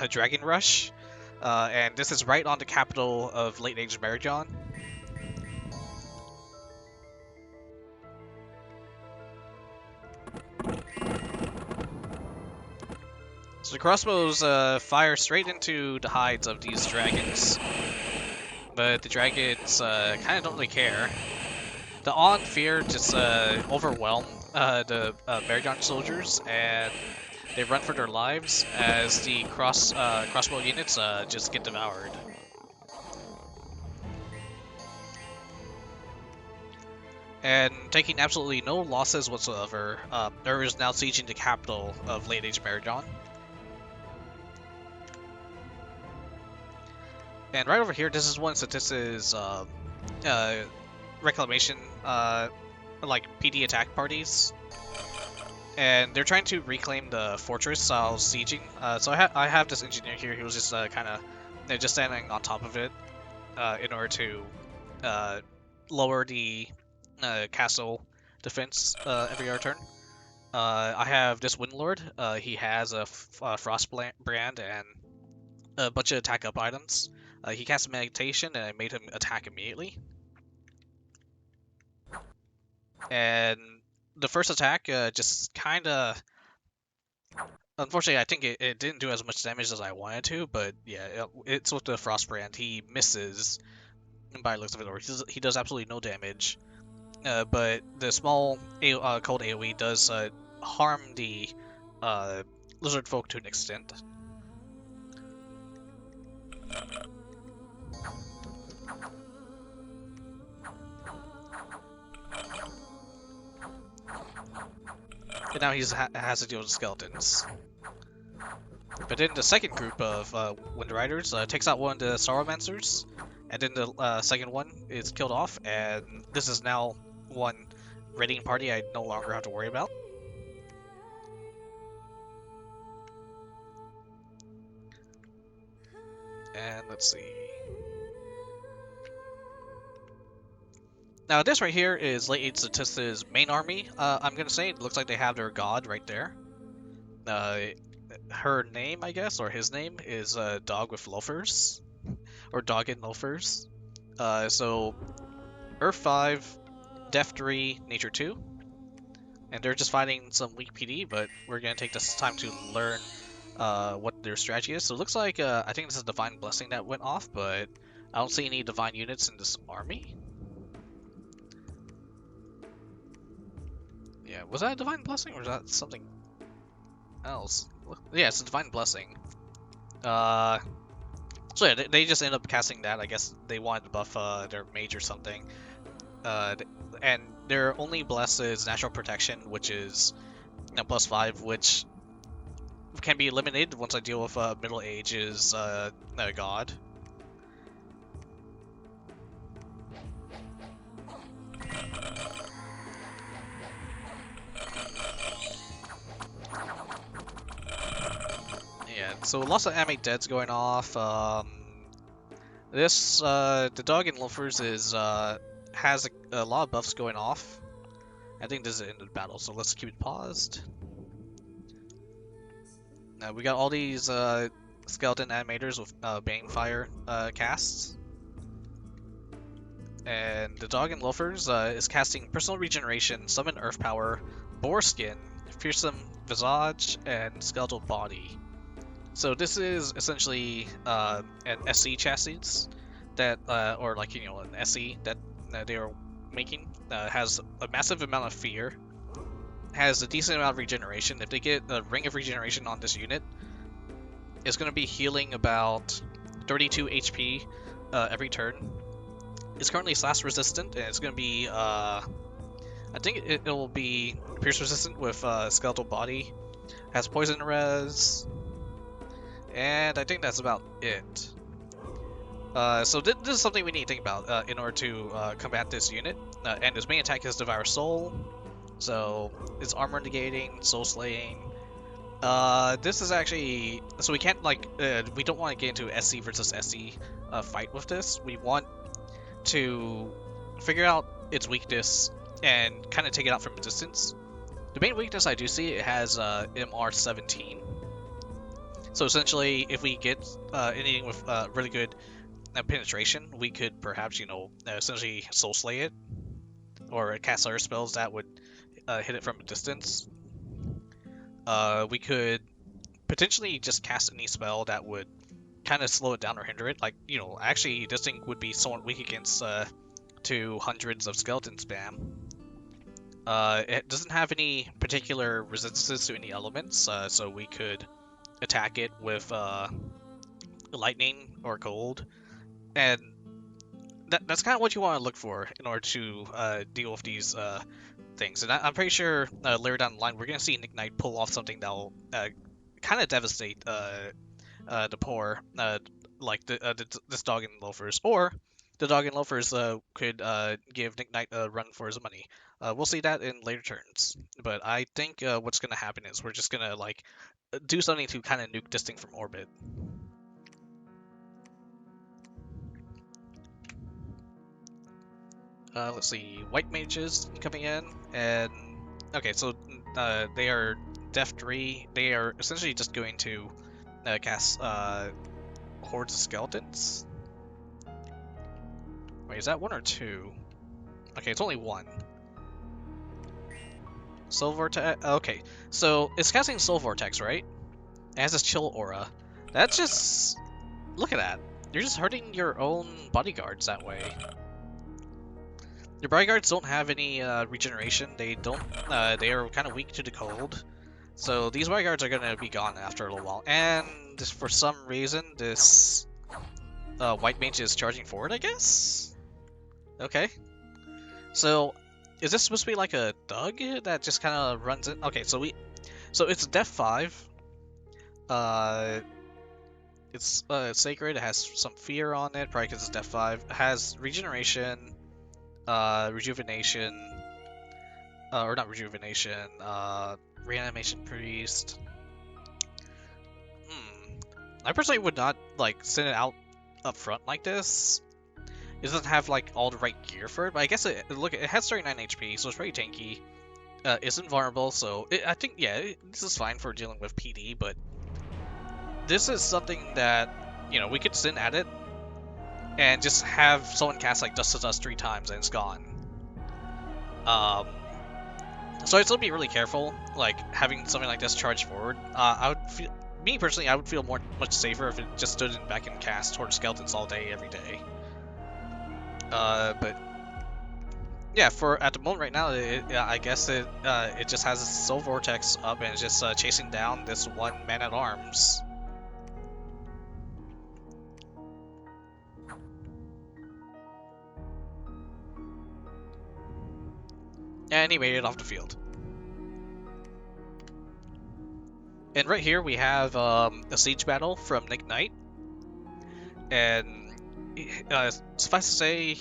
Dragon Rush, and this is right on the capital of Late Age Marignon. So the crossbows fire straight into the hides of these dragons, but the dragons kind of don't really care. The awe and fear just overwhelm the Marignon soldiers, and they run for their lives as the crossbow units just get devoured. And taking absolutely no losses whatsoever, Ur is now sieging the capital of Late Age Marignon. And right over here, this is one Statis's reclamation, like PD attack parties. and they're trying to reclaim the fortress while sieging. So I have this engineer here who was just kind of just standing on top of it in order to lower the castle defense every other turn. I have this Windlord. He has a Frost brand and a bunch of attack up items. He casts meditation and I made him attack immediately. And the first attack just kind of, unfortunately, I think it didn't do as much damage as I wanted to, but yeah, it's with the Frost brand. He misses by the looks of it, or he does absolutely no damage. But the small cold AoE does harm the lizard folk to an extent. And now he has to deal with skeletons. But then the second group of Wind Riders takes out one of the Sorrowmancers, and then the second one is killed off, and this is now one raiding party I no longer have to worry about. And let's see. Now this right here is Late 8 Statista's main army. I'm gonna say it looks like they have their god right there. Her name, I guess, or his name is Dog with Loafers, or Dog and Loafers. So Earth 5, Def 3, Nature 2, and they're just fighting some weak PD, but we're gonna take this time to learn what their strategy is. So it looks like I think this is Divine Blessing that went off, but I don't see any Divine units in this army. Yeah, was that a Divine Blessing or was that something else? Yeah, it's a Divine Blessing. So yeah, they just end up casting that. I guess they wanted to buff their mage or something. And their only bless is Natural Protection, which is +5, which can be eliminated once I deal with Middle Age's God. Yeah, so lots of anime deads going off. The Dog and Loafers has a lot of buffs going off. I think this is the end of the battle, so let's keep it paused. Now we got all these skeleton animators with Banefire casts. And the Dog and Loafers is casting Personal Regeneration, Summon Earth Power, Boar Skin, Fearsome Visage, and Skeletal Body. So this is essentially an SC chassis that, or like, you know, an SE that they are making. Has a massive amount of fear, has a decent amount of regeneration. If they get a Ring of Regeneration on this unit, it's going to be healing about 32 HP every turn. It's currently slash resistant, and it's going to be, I think it will be pierce resistant with skeletal body. Has poison res, and I think that's about it. So this is something we need to think about in order to combat this unit. And his main attack is Devour Soul, so it's armor negating, soul slaying. This is actually, so we can't like, we don't want to get into SC versus SC fight with this. We want to figure out its weakness and kind of take it out from a distance. The main weakness I do see, it has MR17. So essentially, if we get anything with really good penetration, we could perhaps, you know, essentially soul slay it, or cast other spells that would hit it from a distance. We could potentially just cast any spell that would kind of slow it down or hinder it. Like, you know, actually this thing would be somewhat weak against 200s of skeleton spam. It doesn't have any particular resistances to any elements, so we could attack it with lightning or cold, and that's kind of what you want to look for in order to deal with these things. And I'm pretty sure later down the line we're going to see Nick Knight pull off something that will kind of devastate the poor, like this Dog and Loafers, or the dog and loafers could give Nick Knight a run for his money. We'll see that in later turns. But I think what's gonna happen is we're just gonna like do something to kind of nuke this thing from orbit. Let's see, white mages coming in, and okay, so they are Def 3. They are essentially just going to cast hordes of skeletons. Wait, is that one or two? Okay, it's only one. Soul Vortex. Okay, so it's casting Soul Vortex, right? It has this chill aura. That's just look at that. You're just hurting your own bodyguards that way. Your bodyguards don't have any regeneration. They don't. They are kind of weak to the cold. So these bodyguards are gonna be gone after a little while. And just for some reason, this white mage is charging forward, I guess. Okay. So is this supposed to be like a thug that just kind of runs in? Okay, so it's Def 5. It's sacred. It has some fear on it, probably because it's Def 5. It has regeneration. Rejuvenation, or not rejuvenation, reanimation priest. I personally would not like send it out up front like this. It doesn't have like all the right gear for it, but I guess it has 39 HP, so it's pretty tanky. It's invulnerable, so I think this is fine for dealing with PD, but this is something that we could send at it. And just have someone cast like Dust to Dust 3 times and it's gone. So I'd still be really careful, like having something like this charge forward. Me personally, I would feel much safer if it just stood back and cast Horde Skeletons all day, every day. But yeah, at the moment right now, I guess it just has a Soul Vortex up and it's just chasing down this one man at arms. And he made it off the field. And right here we have a siege battle from Nick Knight. And suffice to say,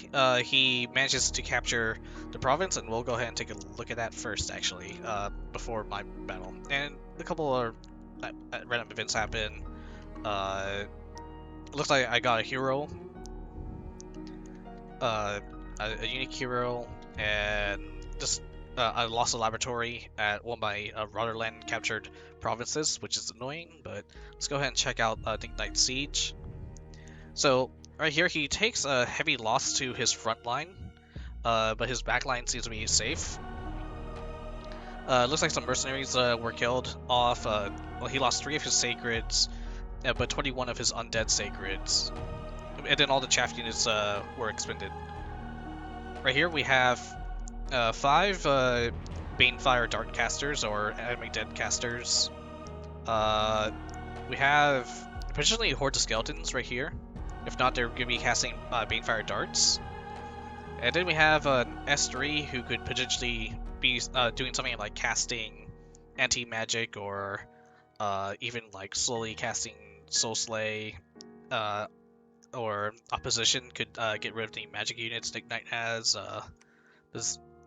he manages to capture the province, and we'll go ahead and take a look at that first, actually, before my battle. And a couple of random events happen. Looks like I got a hero, a unique hero, and just I lost a laboratory at one of my Rotterdam captured provinces, which is annoying, but let's go ahead and check out Nick Knight's siege. So right here he takes a heavy loss to his front line, but his back line seems to be safe. Looks like some mercenaries were killed off. Well, he lost 3 of his sacreds, but 21 of his undead sacreds. And then all the chaff units were expended. Right here we have 5 Banefire Dart casters, or Enemy Dead casters. We have potentially Horde of Skeletons right here. If not, they're going to be casting Banefire Darts. And then we have an S3 who could potentially be doing something like casting Anti-Magic, or even like slowly casting Soul Slay, or Opposition could get rid of the magic units Nick Knight has.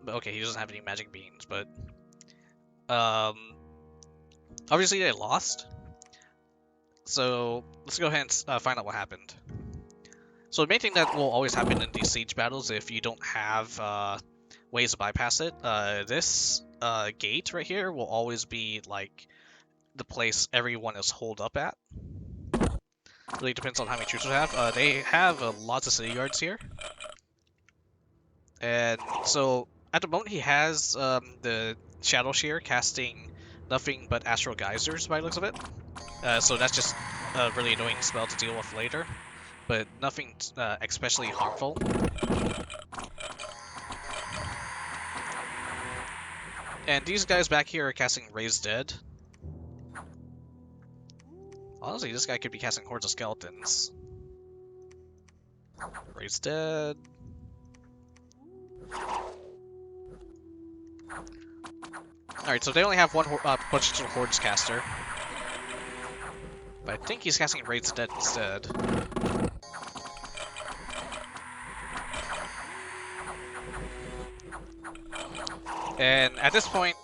Okay, he doesn't have any magic beans, but obviously they lost. So let's go ahead and find out what happened. So the main thing that will always happen in these siege battles, if you don't have ways to bypass it, this gate right here will always be like the place everyone is holed up at. Really depends on how many troops we have. They have lots of city guards here, and so at the moment he has the Shadow Shear casting nothing but Astral Geysers by the looks of it. So that's just a really annoying spell to deal with later, but nothing especially harmful. And these guys back here are casting Raise Dead. Honestly, this guy could be casting Hordes of Skeletons. Raise Dead. Alright, so they only have one potential Hordes caster. But I think he's casting Raise Dead instead. And at this point,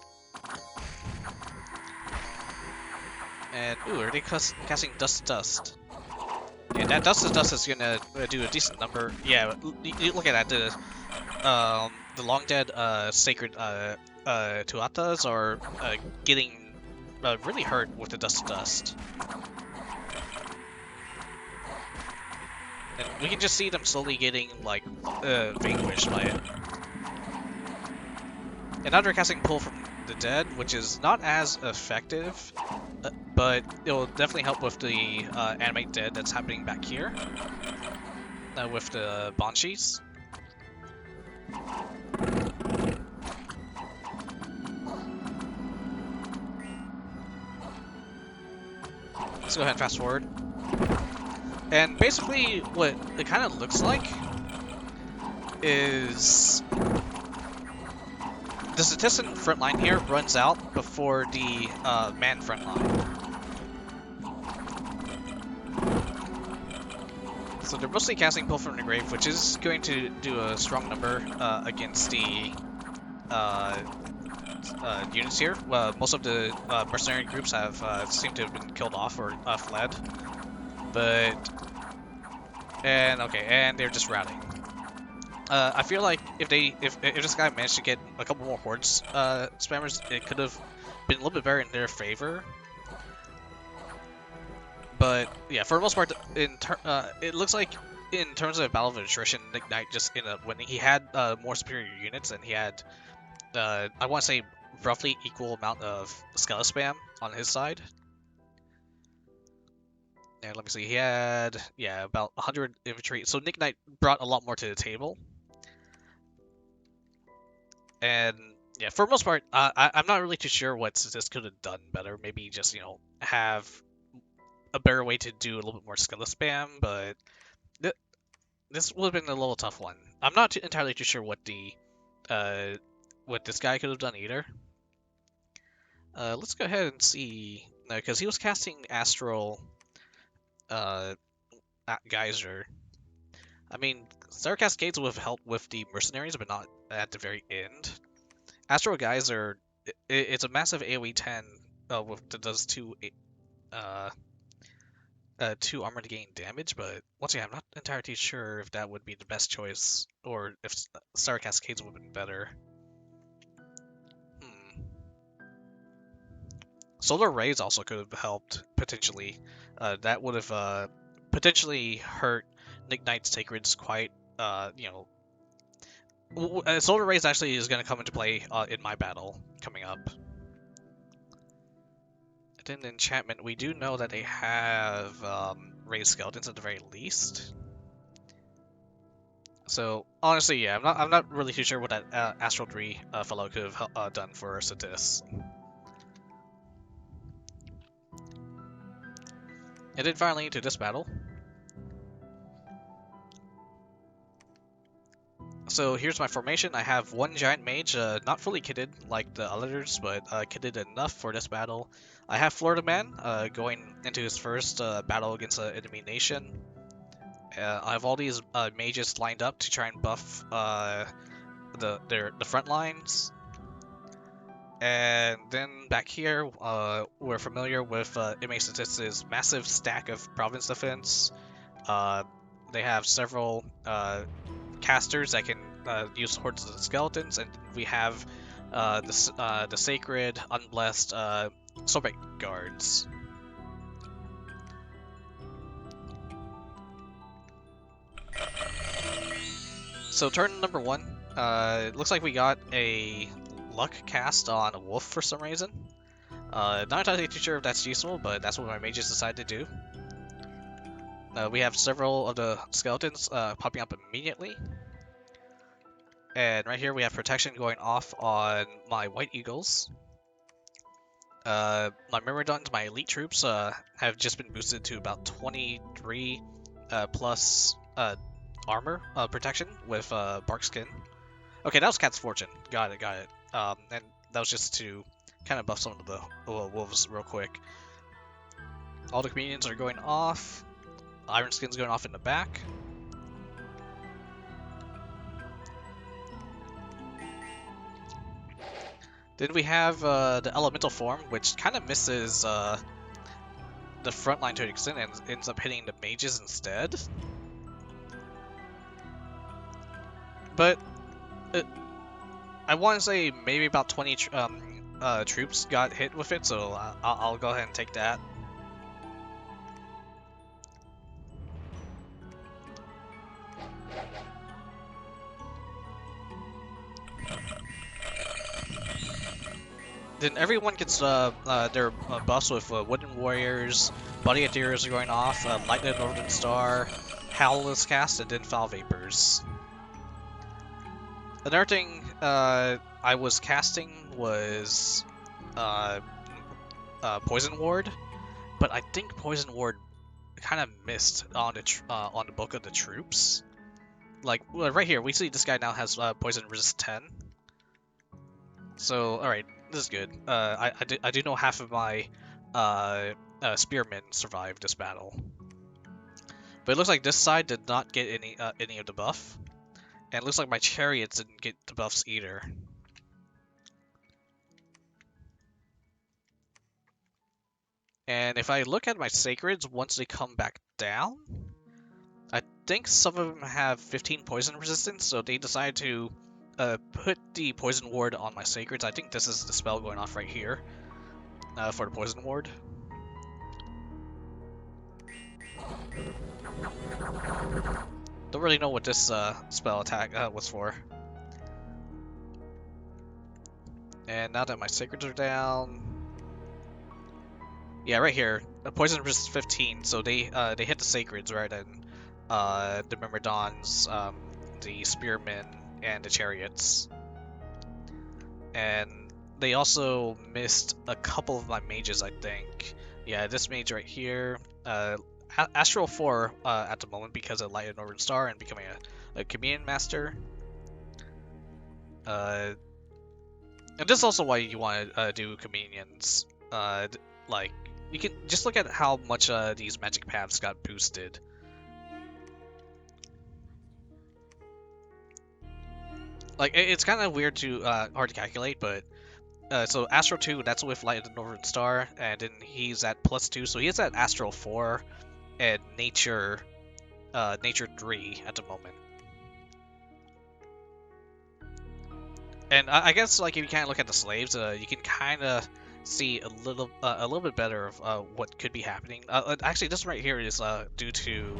and ooh, are they casting Dust to Dust? Yeah, that Dust to Dust is gonna do a decent number. Yeah, you look at that. The long dead sacred Tuatas are getting really hurt with the Dust to Dust. And we can just see them slowly getting, like, vanquished by it. And now they're casting Pull from the Dead, which is not as effective, but it will definitely help with the Animate Dead that's happening back here. With the Banshees. Let's go ahead and fast forward. And basically, what it kind of looks like is the statistic front line here runs out before the man front line. So they're mostly casting Pull from the Grave, which is going to do a strong number against the units here. Most of the mercenary groups have seemed to have been killed off or fled. And they're just routing. I feel like if this guy managed to get a couple more hordes spammers, it could have been a little bit better in their favor. But yeah, for the most part, it looks like in terms of battle of attrition, Nick Knight just ended up winning. He had more superior units, and he had I want to say roughly equal amount of skeleton spam on his side. And let me see, he had, yeah, about 100 infantry. So Nick Knight brought a lot more to the table. And yeah, for the most part, I'm not really too sure what this could have done better. Maybe just, have a better way to do a little bit more skeleton spam, but this would have been a little tough one. I'm not entirely too sure what what this guy could have done either. Let's go ahead and see, because he was casting Astral Geyser. I mean, Star Cascades would have helped with the mercenaries, but not at the very end. Astral Geyser, it's a massive AoE 10 that does 2 armor to gain damage, but once again, I'm not entirely sure if that would be the best choice, or if Star Cascades would have been better. Solar Rays also could have helped, potentially. That would have potentially hurt Nick Knight's Sacreds quite, Solar Rays actually is going to come into play in my battle coming up. And then enchantment, we do know that they have raised skeletons at the very least. So honestly, yeah, I'm not really too sure what that Astral 3 fellow could have done for Sadis. And then finally into this battle. So here's my formation. I have one giant mage, not fully kitted like the others, but kitted enough for this battle. I have FloridaMen going into his first battle against an enemy nation. I have all these mages lined up to try and buff the front lines. And then back here, we're familiar with MA Statistics' massive stack of province defense. They have several casters that can use hordes of skeletons, and we have the sacred, unblessed Sobek guards. So turn number 1, it looks like we got a luck cast on a wolf for some reason. Not entirely too sure if that's useful, but that's what my mages decided to do. We have several of the skeletons popping up immediately. And right here we have protection going off on my white eagles. My Myrmidons, my elite troops, have just been boosted to about 23 plus armor protection with bark skin. Okay, that was Cat's Fortune. Got it. And that was just to kind of buff some of the wolves real quick. All the comedians are going off. Iron Skin's going off in the back. Then we have the elemental form, which kind of misses the front line to an extent and ends up hitting the mages instead. But I want to say maybe about 20 troops got hit with it, so I'll go ahead and take that. Then everyone gets their buffs with Wooden Warriors, Body Ethereals are going off, Lightning Northern Star, Howl is cast, and then Foul Vapors. Another thing I was casting was Poison Ward, but I think Poison Ward kind of missed on the bulk of the troops. Like right here, we see this guy now has Poison Resist 10. So alright, this is good. I do know half of my spearmen survived this battle, but it looks like this side did not get any of the buff. And it looks like my chariots didn't get the buffs either. And if I look at my sacreds, once they come back down, I think some of them have 15 poison resistance, so they decided to put the poison ward on my sacreds. I think this is the spell going off right here for the poison ward. Don't really know what this spell attack was for. And now that my sacreds are down, yeah, right here, poison resist 15. So they hit the sacreds rather than the Myrmidons, the spearmen, and the chariots. And they also missed a couple of my mages, I think. Yeah, this mage right here. Astral 4 at the moment because of Light and Northern Star and becoming a Communion Master. And this is also why you want to do Communions. Like, you can just look at how much these magic paths got boosted. Like, it's kind of weird to hard to calculate, but so Astral 2, that's with Light of the Northern Star, and then he's at +2, so he's at Astral 4 and Nature 3 at the moment. And I guess, like, if you kind of look at the slaves, you can kind of see a little bit better of what could be happening. Actually, this right here is due to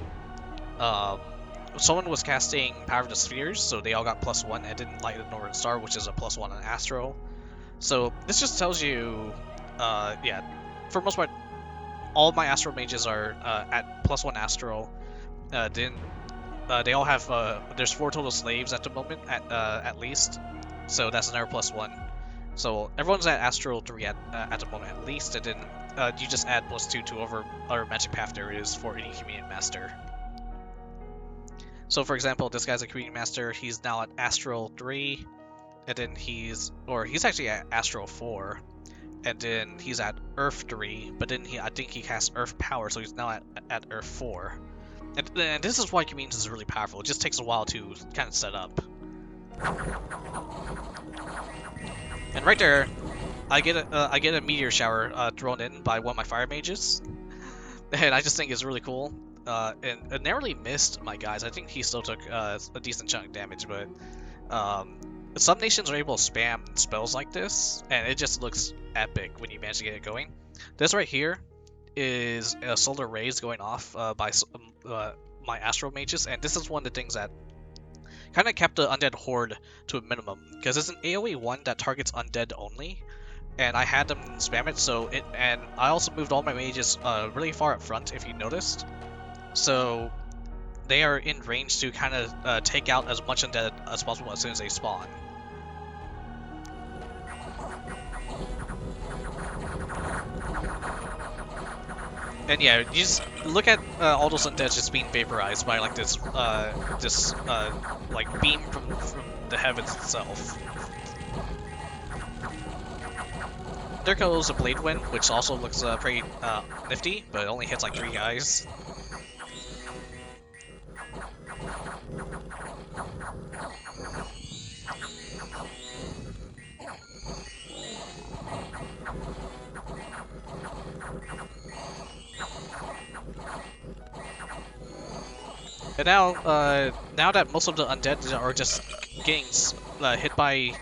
someone was casting Power of the Spheres, so they all got +1, and then Light of the Northern Star, which is a +1 on Astral. So this just tells you, yeah, for the most part, all of my Astral mages are at +1 Astral. Then they all have, there's 4 total slaves at the moment, at least. So that's another +1. So everyone's at Astral 3 at the moment at least, and then you just add +2 to whatever other magic path there is for any Communion Master. So for example, this guy's a Communion Master, he's now at Astral 3, and then he's actually at Astral 4, and then he's at Earth 3, but then I think he casts Earth Power, so he's now at Earth 4. And this is why Communions is really powerful, it just takes a while to kind of set up. And right there, I get a meteor shower thrown in by one of my fire mages, and I just think it's really cool. And it narrowly missed my guys. I think he still took a decent chunk of damage, but some nations are able to spam spells like this, and it just looks epic when you manage to get it going. This right here is solar rays going off by my Astral mages, and this is one of the things that kind of kept the Undead Horde to a minimum, because it's an AoE 1 that targets Undead only, and I had them spam it, and I also moved all my mages really far up front, if you noticed, so they are in range to kind of take out as much Undead as possible as soon as they spawn. And yeah, you just look at all those Undead just being vaporized by like this like beam from the heavens itself. There goes a Blade Wind, which also looks pretty nifty, but it only hits like 3 guys. And now that most of the undead are just getting hit by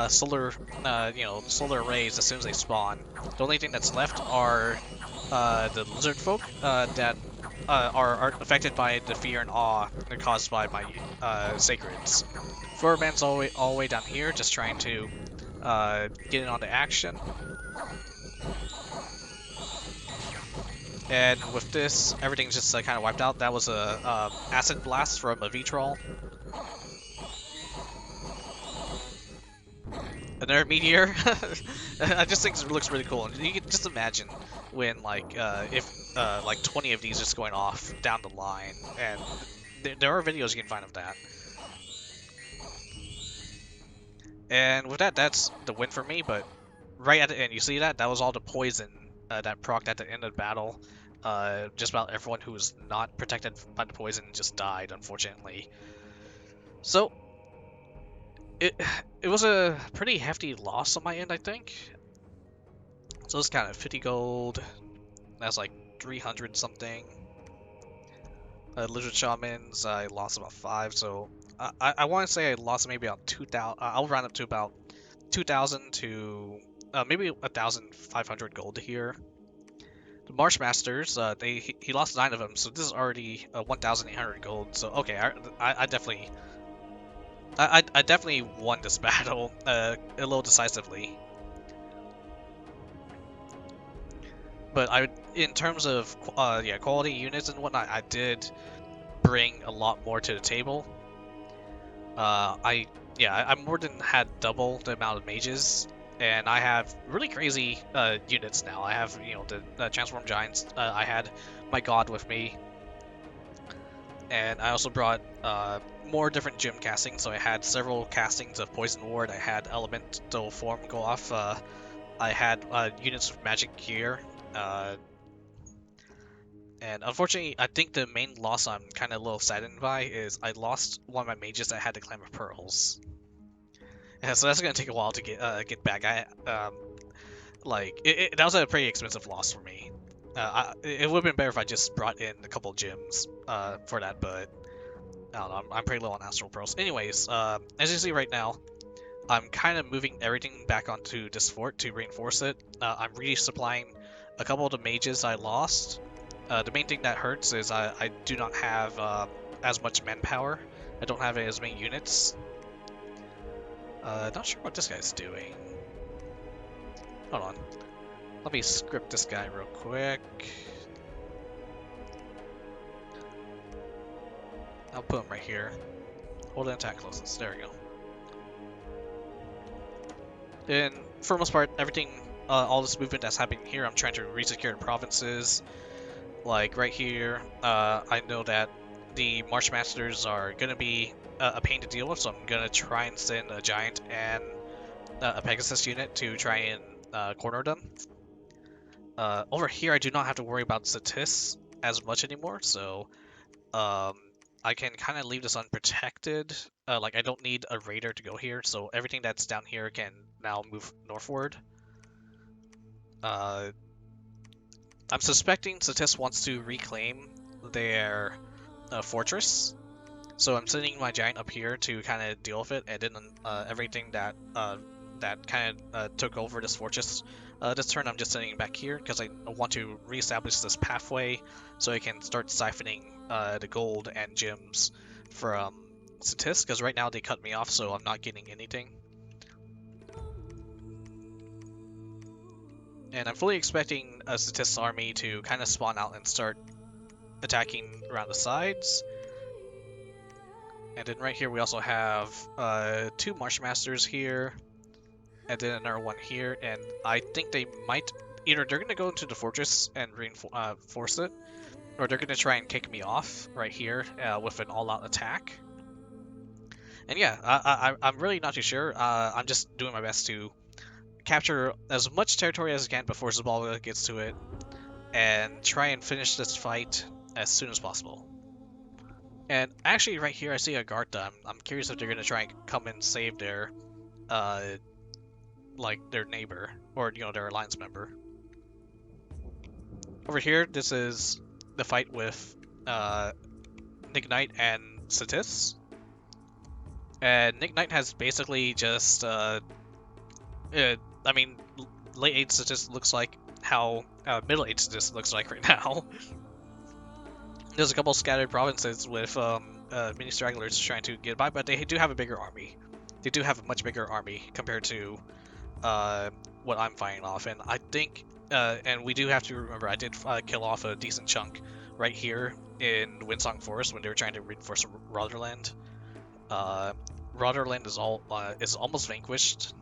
solar, solar rays as soon as they spawn, the only thing that's left are the lizard folk that are affected by the fear and awe caused by my sacreds. FloridaMen's all the way down here, just trying to get in on the action. And with this, everything's just kind of wiped out. That was a acid blast from a V-Troll. Another meteor. I just think it looks really cool. And you can just imagine when if like 20 of these just going off down the line, and there are videos you can find of that. And with that, that's the win for me. But right at the end, you see that was all the poison that procced at the end of the battle. Just about everyone who was not protected by the poison just died, unfortunately. So it was a pretty hefty loss on my end, I think. So it's kind of 50 gold. That's like 300 something. Lizard Shamans, I lost about 5. So I want to say I lost maybe about 2,000. I'll round up to about 2,000 to maybe 1,500 gold here. The Marsh Masters, he lost 9 of them, so this is already 1,800 gold. So okay, I definitely won this battle a little decisively. But in terms of quality units and whatnot, I did bring a lot more to the table. I more than had double the amount of mages. And I have really crazy units now. I have, the Transform Giants. I had my god with me. And I also brought more different gym castings. So I had several castings of Poison Ward. I had Elemental Form go off. I had units with Magic Gear. And unfortunately, I think the main loss I'm kind of a little saddened by is I lost one of my mages that had the Clam of Pearls. Yeah, so that's gonna take a while to get back. That was a pretty expensive loss for me. It would have been better if I just brought in a couple gems for that, but I don't know. I'm pretty low on Astral Pearls. Anyways, as you see right now, I'm kind of moving everything back onto this fort to reinforce it. I'm resupplying a couple of the mages I lost. The main thing that hurts is I do not have as much manpower. I don't have as many units. Not sure what this guy's doing. Hold on. Let me script this guy real quick. I'll put him right here. Hold and attack closest. There we go. And for the most part, everything, all this movement that's happening here, I'm trying to resecure the provinces. Like right here, I know that the Marsh Masters are gonna be a pain to deal with, so I'm gonna try and send a Giant and a Pegasus unit to try and corner them. Over here, I do not have to worry about Satis as much anymore, so I can kind of leave this unprotected. Like, I don't need a raider to go here, so everything that's down here can now move northward. I'm suspecting Satis wants to reclaim their fortress, so I'm sending my Giant up here to kind of deal with it, and then everything that kind of took over this fortress this turn, I'm just sending it back here because I want to reestablish this pathway so I can start siphoning the gold and gems from Satis, because right now they cut me off, so I'm not getting anything. And I'm fully expecting a Satis army to kind of spawn out and start attacking around the sides. And then right here we also have 2 Marsh Masters here, and then another one here, and I think they might, either they're going to go into the fortress and reinforce it, or they're going to try and kick me off right here with an all-out attack. And yeah, I'm really not too sure. I'm just doing my best to capture as much territory as I can before Zabalba gets to it, and try and finish this fight as soon as possible. And actually right here I see a Gartha. I'm curious if they're going to try and come and save their their neighbor, or their alliance member. Over here, this is the fight with Nick Knight and Satis. And Nick Knight has basically just, I mean, late age Satis looks like how middle age Satis looks like right now. There's a couple scattered provinces with mini stragglers trying to get by, but they do have a bigger army. They do have a much bigger army compared to what I'm fighting off, and I think, and we do have to remember, I did kill off a decent chunk right here in Windsong Forest when they were trying to reinforce Rotherland. Rotherland is almost vanquished,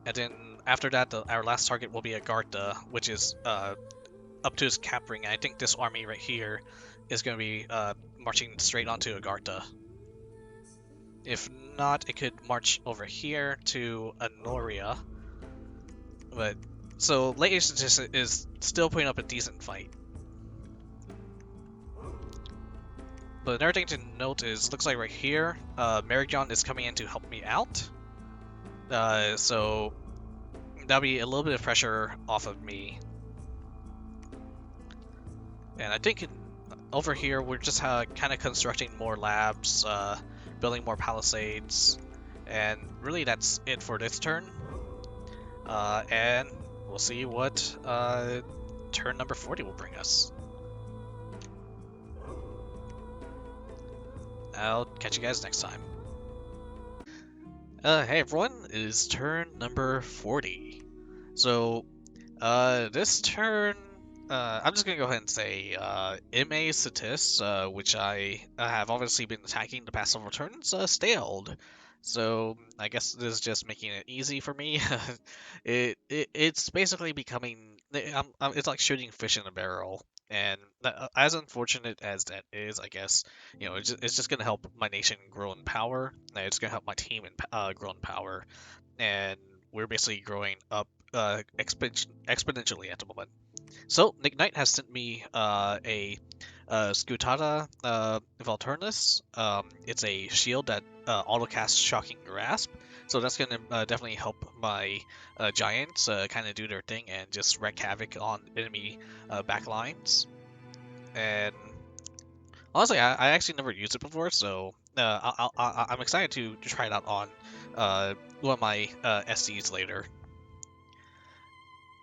and then after that, our last target will be Agartha, which is up to his cap ring. I think this army right here is going to be marching straight onto Agartha. If not, it could march over here to Anoria. But so late age is still putting up a decent fight. But another thing to note is, looks like right here, Marignon is coming in to help me out. So that'll be a little bit of pressure off of me. And I think over here we're just kind of constructing more labs, building more palisades, and really that's it for this turn. And we'll see what turn number 40 will bring us. I'll catch you guys next time. Hey everyone, it is turn number 40. So, this turn, I'm just gonna go ahead and say, MA Satis, which I have obviously been attacking the past several turns, staled. So, I guess this is just making it easy for me. It's basically becoming, it's like shooting fish in a barrel. And as unfortunate as that is, I guess, you know, it's just going to help my nation grow in power. And it's going to help my team grow in power. And we're basically growing up exponentially at the moment. So, Nick Knight has sent me a Scutata Valturnus. It's a shield that auto-casts Shocking Grasp. So that's going to definitely help my Giants kind of do their thing and just wreak havoc on enemy backlines. And honestly, I actually never used it before, so I'm excited to try it out on one of my SCs later.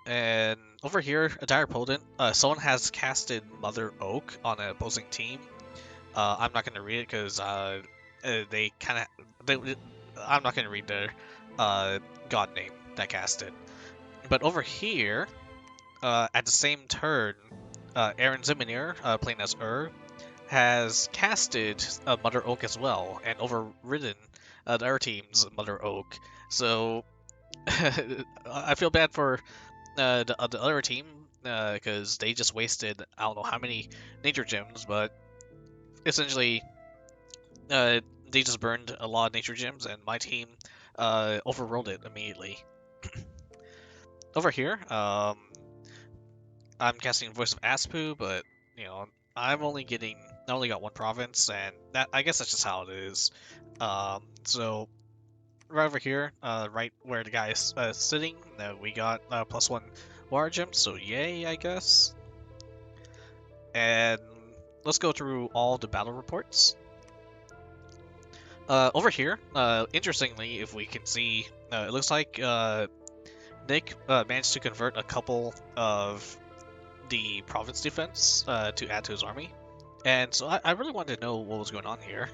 And over here, a dire potent. Someone has casted Mother Oak on an opposing team. I'm not going to read it because they kind of... I'm not going to read their god name that cast it. But over here, at the same turn, Aaron Zimmernier, playing as has casted Mother Oak as well, and overridden the other team's Mother Oak. So, I feel bad for the other team, because they just wasted, I don't know how many nature gems, but essentially, they just burned a lot of nature gems, and my team overrode it immediately. Over here, I'm casting Voice of Aspu, but you know, I only got one province, and that, I guess that's just how it is. So right over here, right where the guy is sitting, we got +1 water gem, so yay, I guess. And let's go through all the battle reports. Over here, interestingly, if we can see, it looks like Nick managed to convert a couple of the province defense to add to his army. And so I really wanted to know what was going on here.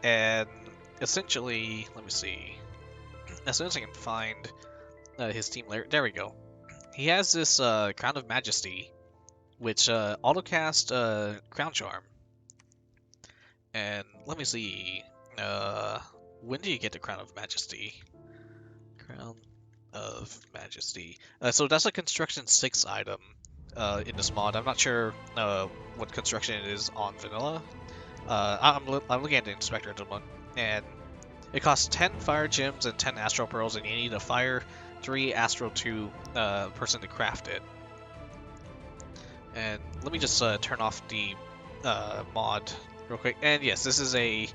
And essentially, let me see. As soon as I can find his team layer, there we go. He has this Crown of Majesty, which autocast Crown Charm. And let me see. When do you get the Crown of Majesty? Crown of Majesty. So that's a Construction 6 item in this mod. I'm not sure what construction it is on vanilla. I'm looking at the inspector at the moment, and it costs 10 fire gems and 10 astral pearls, and you need a fire 3 astral 2 person to craft it. And let me just turn off the mod real quick. And yes, this is a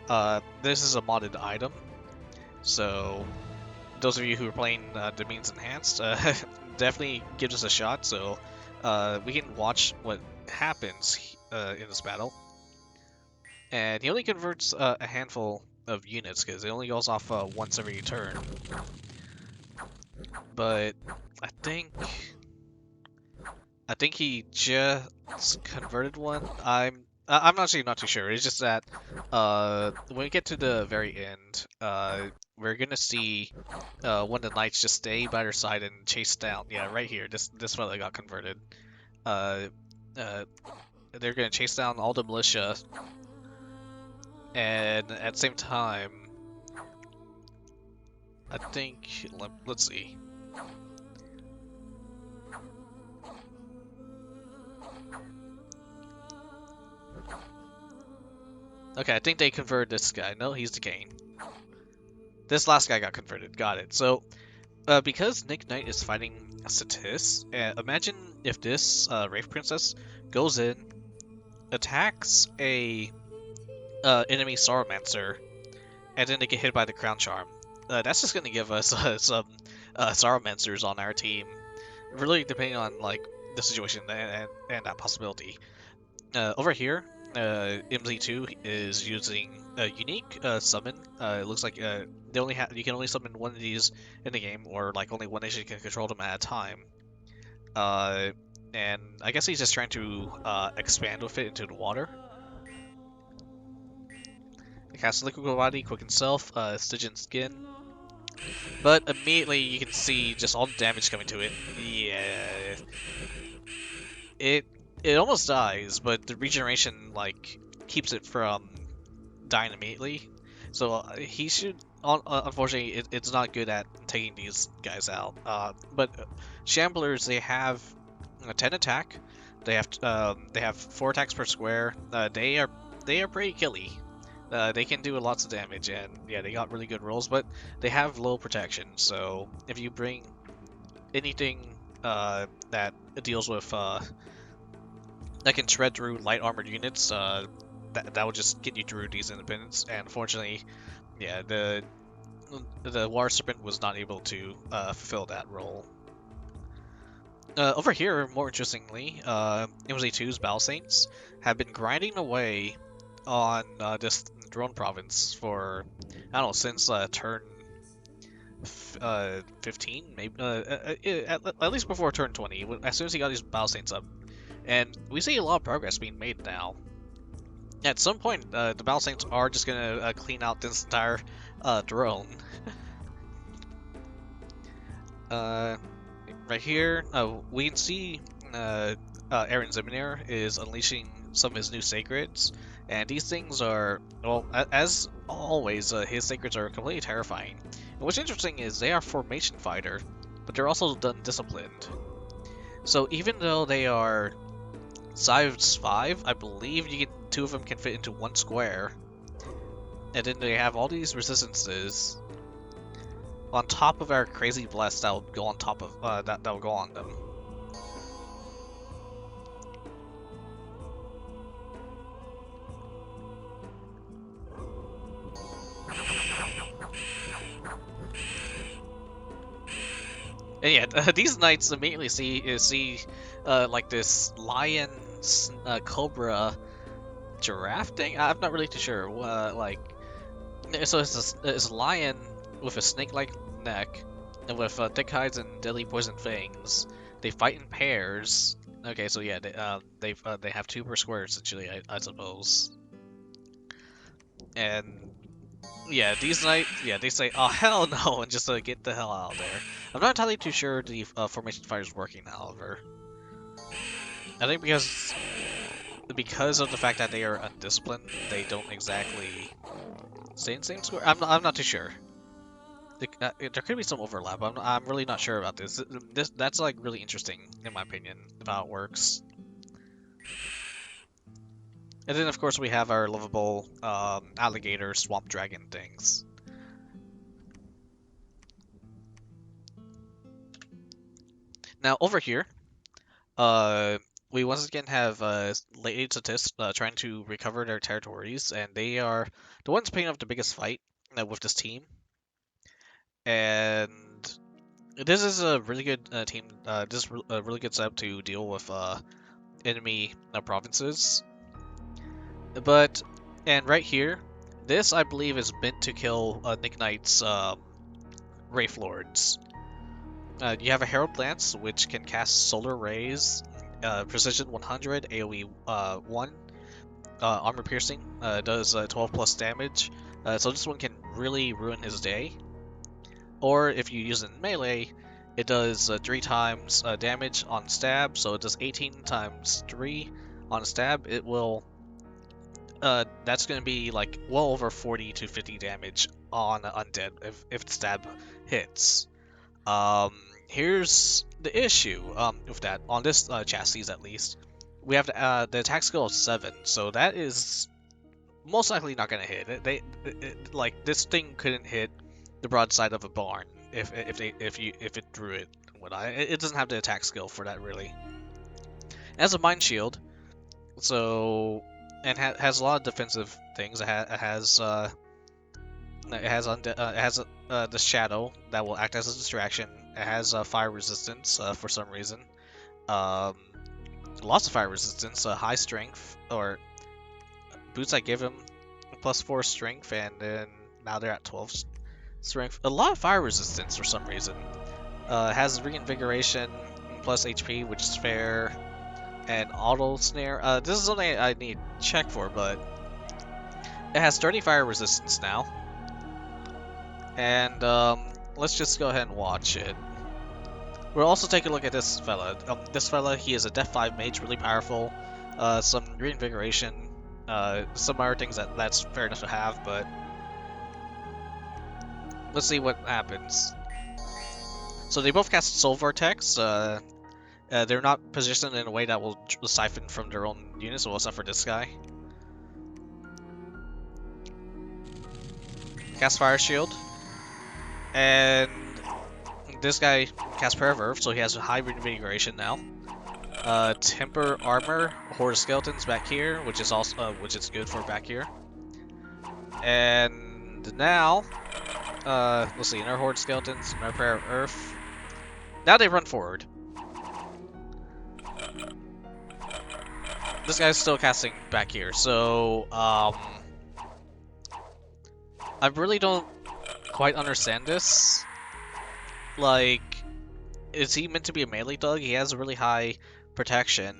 modded item. So those of you who are playing Domains Enhanced, definitely give us a shot. So we can watch what happens in this battle, and he only converts a handful of units because it only goes off once every turn. But I think I think he just converted one. I'm actually not too sure. It's just that when we get to the very end, we're gonna see one of the knights just stay by her side and chase down. Yeah, right here. This fella got converted. Uh, uh, they're gonna chase down all the militia, and at the same time, I think let's see. Okay, I think they converted this guy. No, he's decaying. This last guy got converted. Got it. So, because Nick Knight is fighting Satis, imagine if this Wraith Princess goes in, attacks a enemy Sauromancer, and then they get hit by the Crown Charm. That's just gonna give us some Sauromancers on our team. Really depending on like the situation and that possibility. Over here, MZ2 is using a unique summon. It looks like they only you can only summon one of these in the game, or like only one nation can control them at a time. And I guess he's just trying to expand with it into the water. It casts Liquid Body, Quicken Self, Stygian Skin. But immediately you can see just all the damage coming to it. Yeah. It almost dies, but the regeneration like keeps it from dying immediately. So he should. Unfortunately, it's not good at taking these guys out. But Shamblers, they have a 10 attack. They have 4 attacks per square. They are pretty killy. They can do lots of damage, and yeah, they got really good rolls. But they have low protection. So if you bring anything that deals with that can shred through light armored units, that will just get you through these independents. And unfortunately, yeah, the Water Serpent was not able to fulfill that role. Over here, more interestingly, MZ2's Battle Saints have been grinding away on this drone province for, I don't know, since turn 15, maybe at least before turn 20. As soon as he got these Battle Saints up, and we see a lot of progress being made now. At some point, the Battle Saints are just gonna clean out this entire drone. Right here, we can see Aaron Ziminer is unleashing some of his new sacreds, and these things are, well, as always, his sacreds are completely terrifying. And what's interesting is they are formation fighter, but they're also done disciplined. So even though they are size 5, I believe you can, 2 of them can fit into 1 square, and then they have all these resistances on top of our crazy blast that will go on top of that will go on them. And yeah, these knights immediately see like this lion, cobra, giraffe thing. I'm not really too sure. Like, so it's a lion with a snake-like neck, and with thick hides and deadly poison fangs. They fight in pairs. Okay, so yeah, they have 2 per square essentially, I suppose. And yeah, these knights, yeah, they say, "Oh hell no," and just get the hell out of there. I'm not entirely too sure the formation fighter is working, however. I think because of the fact that they are undisciplined, they don't exactly stay in the same square. I'm not too sure. There could be some overlap. I'm really not sure about this. That's like really interesting in my opinion about how it works. And then of course we have our lovable alligator swamp dragon things. Now over here, we once again have late statists trying to recover their territories, and they are the ones picking up the biggest fight with this team. And this is a really good team. This is a really good setup to deal with enemy provinces. But, and right here, this I believe is meant to kill Nick Knight's Wraith Lords. You have a Herald Lance, which can cast Solar Rays, Precision 100, AoE 1, Armor Piercing, does 12 plus damage. So this one can really ruin his day. Or if you use it in melee, it does 3 times damage on stab, so it does 18 times 3 on stab. It will, that's going to be like well over 40 to 50 damage on Undead if the stab hits. Here's the issue with that, on this chassis at least. We have the attack skill of 7, so that is most likely not going to hit. Like, this thing couldn't hit the broadside of a barn if it drew it. It doesn't have the attack skill for that, really. It has a mind shield, so, and has a lot of defensive things. It has the shadow that will act as a distraction. It has fire resistance for some reason. Lots of fire resistance, high strength, or boots I give him +4 strength, and then now they're at 12 strength. A lot of fire resistance for some reason. Has reinvigoration plus HP, which is fair, and auto snare. This is something I need to check for, but it has 30 fire resistance now. And let's just go ahead and watch it. We'll also take a look at this fella. This fella, he is a Death 5 mage, really powerful. Some reinvigoration, some other things that's fair enough to have, but let's see what happens. So they both cast Soul Vortex. They're not positioned in a way that will siphon from their own units, well, except for this guy. Cast Fire Shield. And this guy casts Paraverve, so he has a high reinvigoration now. Temper Armor, Horde of Skeletons back here, which is also good for back here. And now, let's see, another Horde of Skeletons, another Prayer of Earth. Now they run forward. This guy's still casting back here, so I really don't quite understand this. Like, is he meant to be a melee thug? He has a really high protection,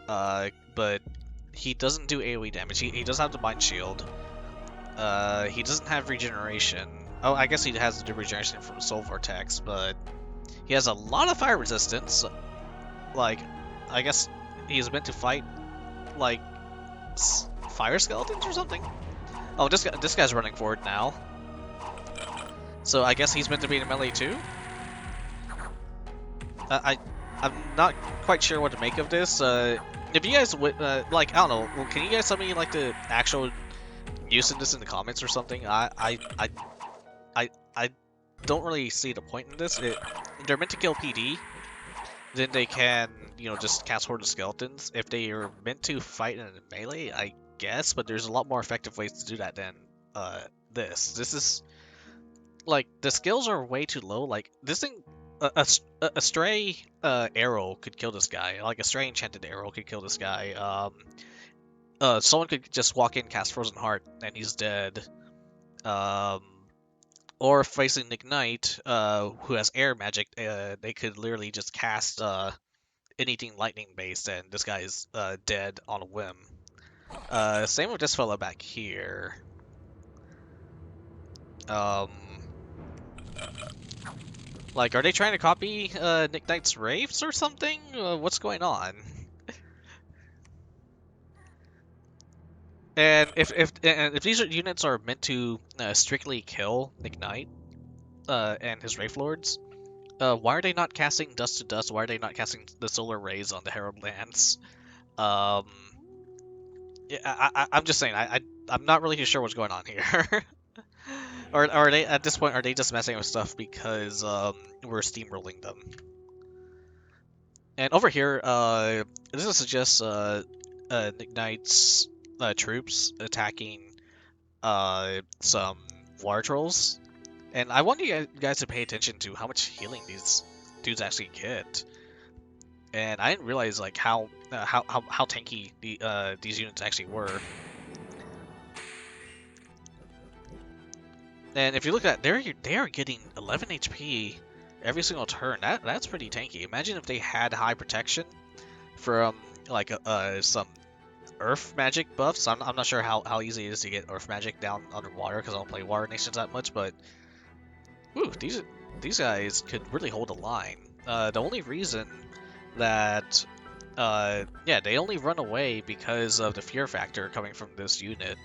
but he doesn't do AoE damage. He does have the Mind Shield. He doesn't have regeneration. Oh, I guess he has the regeneration from Soul Vortex, but he has a lot of fire resistance. Like, I guess he's meant to fight, like, fire skeletons or something? Oh, this guy's running forward now. So I guess he's meant to be in melee too? I'm not quite sure what to make of this. If you guys would, like, I don't know, can you guys tell me, like, the actual use of this in the comments or something? I don't really see the point in this. They're meant to kill PD, then they can, you know, just cast Horde of Skeletons. If they are meant to fight in melee, I guess, but there's a lot more effective ways to do that than this. This is, like, the skills are way too low. Like, this thing, a stray arrow could kill this guy. Like, a stray enchanted arrow could kill this guy. Someone could just walk in, cast Frozen Heart, and he's dead. Or facing Nick Knight, who has air magic, they could literally just cast anything lightning based, and this guy is dead on a whim. Same with this fella back here. Like, are they trying to copy Nick Knight's Wraiths or something? What's going on? And if these units are meant to strictly kill Nick Knight and his Wraith Lords, why are they not casting Dust to Dust? Why are they not casting the Solar Rays on the Herald Lance? Yeah, I'm just saying, I'm not really sure what's going on here. Or are they, at this point, are they just messing with stuff because we're steamrolling them? And over here, this is just Nick Knight's troops attacking some water trolls. And I want you guys to pay attention to how much healing these dudes actually get. And I didn't realize, like, how tanky these units actually were. And if you look at they are getting 11 HP every single turn. That's pretty tanky. Imagine if they had high protection from like some Earth magic buffs. I'm not sure how easy it is to get Earth magic down underwater because I don't play Water Nations that much, but whew, these guys could really hold a line. The only reason that yeah, they only run away because of the fear factor coming from this unit.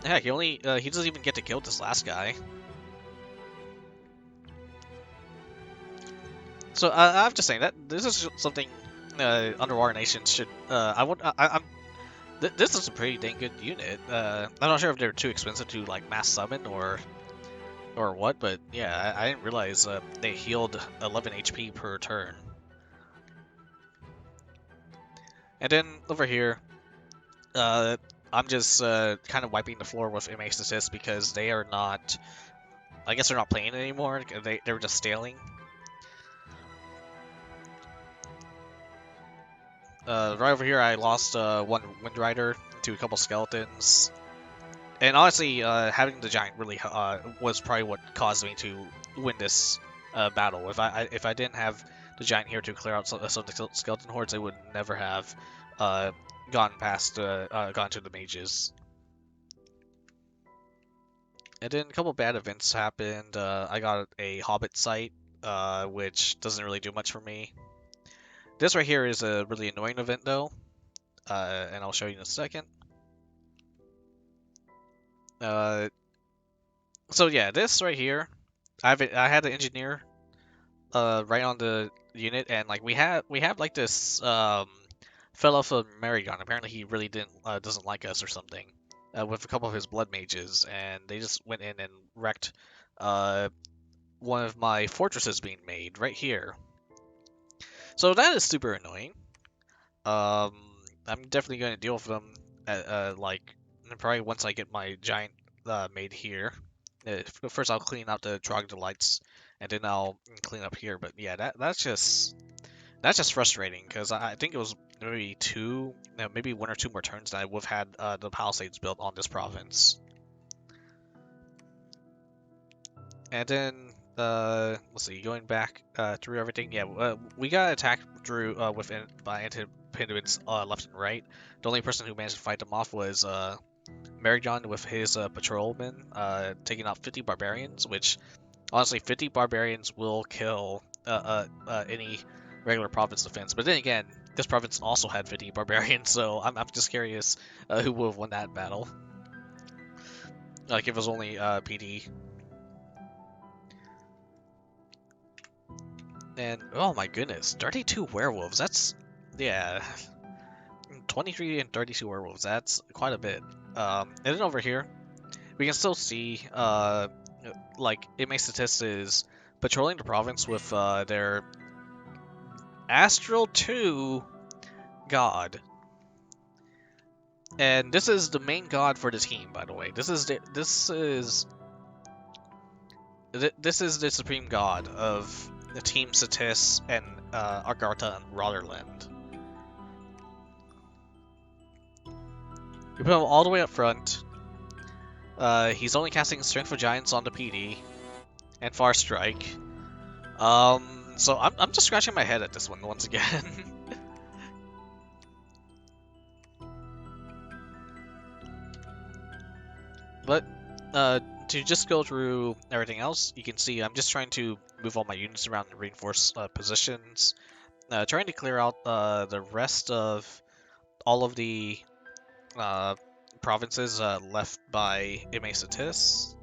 Heck, he doesn't even get to kill this last guy. So I'm just saying that this is something Underwater Nations should. This is a pretty dang good unit. I'm not sure if they're too expensive to like mass summon or what, but yeah, I didn't realize they healed 11 HP per turn. And then over here, I'm just kind of wiping the floor with MA Statistics because they are not. I guess they're not playing anymore. They were just staling. Right over here, I lost one Windrider to a couple skeletons. And honestly, having the giant really was probably what caused me to win this battle. If I didn't have the giant here to clear out some of the skeleton hordes, I would never have gone to the mages. And then a couple bad events happened. I got a Hobbit site, which doesn't really do much for me. This right here is a really annoying event though, and I'll show you in a second. So yeah, this right here, I had the engineer right on the unit, and like we have like this fellow from Marignon. Apparently he really doesn't like us or something. With a couple of his blood mages, and they just went in and wrecked one of my fortresses being made right here. So that is super annoying. I'm definitely going to deal with them like probably once I get my giant made here. First I'll clean out the troglodytes, and then I'll clean up here. But yeah, that's just frustrating because I think it was maybe maybe one or two more turns that I would have had the palisades built on this province. And then let's see, going back through everything. Yeah, we got attacked through by anti-Pinduins left and right. The only person who managed to fight them off was Marignon with his patrolmen, taking out 50 barbarians. Which honestly, 50 barbarians will kill any regular province defense. But then again, this province also had 50 barbarians, so I'm just curious who would have won that battle. Like if it was only PD. And oh my goodness, 32 werewolves. That's yeah, 23 and 32 werewolves. That's quite a bit. And then over here, we can still see like MA Statist is patrolling the province with their Astral 2 god. And this is the main god for the team, by the way. This is the supreme god of the team Satis and Argarta and Rotherland. We put him all the way up front. He's only casting Strength of Giants on the PD and Far Strike. So I'm just scratching my head at this one once again. But to just go through everything else, you can see I'm just trying to move all my units around and reinforce positions. Trying to clear out the rest of all of the provinces left by MA Satis.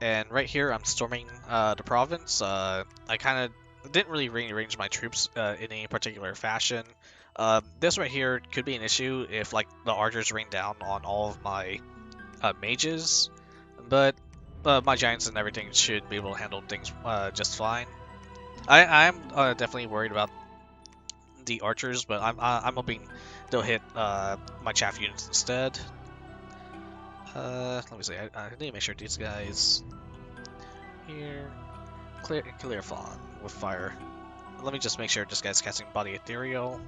And right here, I'm storming the province. I kind of didn't really rearrange my troops in any particular fashion. This right here could be an issue if like the archers rain down on all of my mages, but my giants and everything should be able to handle things just fine. I'm definitely worried about the archers, but I'm hoping they'll hit my chaff units instead. Let me see. I need to make sure these guys here clear fawn with fire. Let me just make sure this guy's casting body ethereal.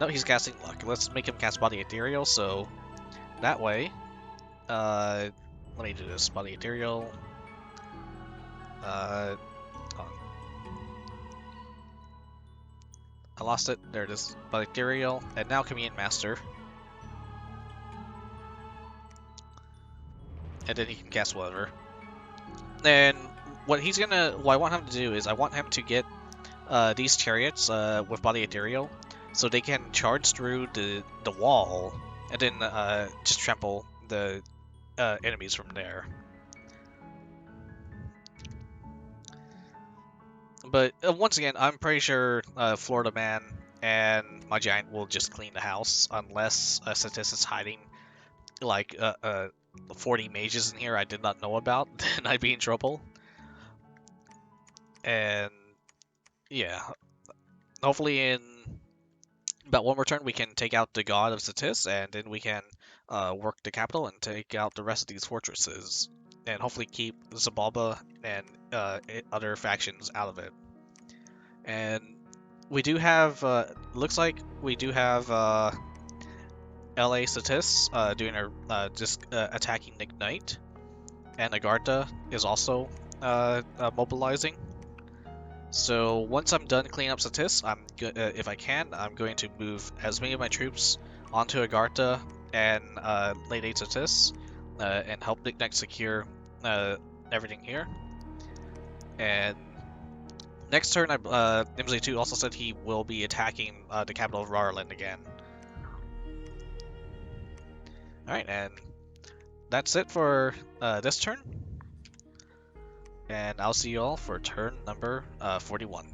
No, he's casting Luck. Let's make him cast Body Ethereal, so that way, let me do this. Body Ethereal. Hold on. I lost it. There it is. Body Ethereal. And now Command Master. And then he can cast whatever. And what I want him to do is I want him to get these chariots with Body Ethereal, so they can charge through the wall and then just trample the enemies from there. But once again, I'm pretty sure FloridaMen and my giant will just clean the house unless Satis is hiding like 40 mages in here I did not know about. Then I'd be in trouble. And yeah, hopefully in about one more turn we can take out the god of Satis, and then we can work the capital and take out the rest of these fortresses, and hopefully keep Zabalba and other factions out of it. And we do have, looks like we do have LA Satis doing a just attacking Nick Knight, and Agartha is also mobilizing. So once I'm done cleaning up Satis, if I can, I'm going to move as many of my troops onto Agartha and late 8 Satis and help Nick Knight secure everything here. And next turn, MZ2 also said he will be attacking the capital of Rarland again. Alright, and that's it for this turn. And I'll see you all for turn number 41.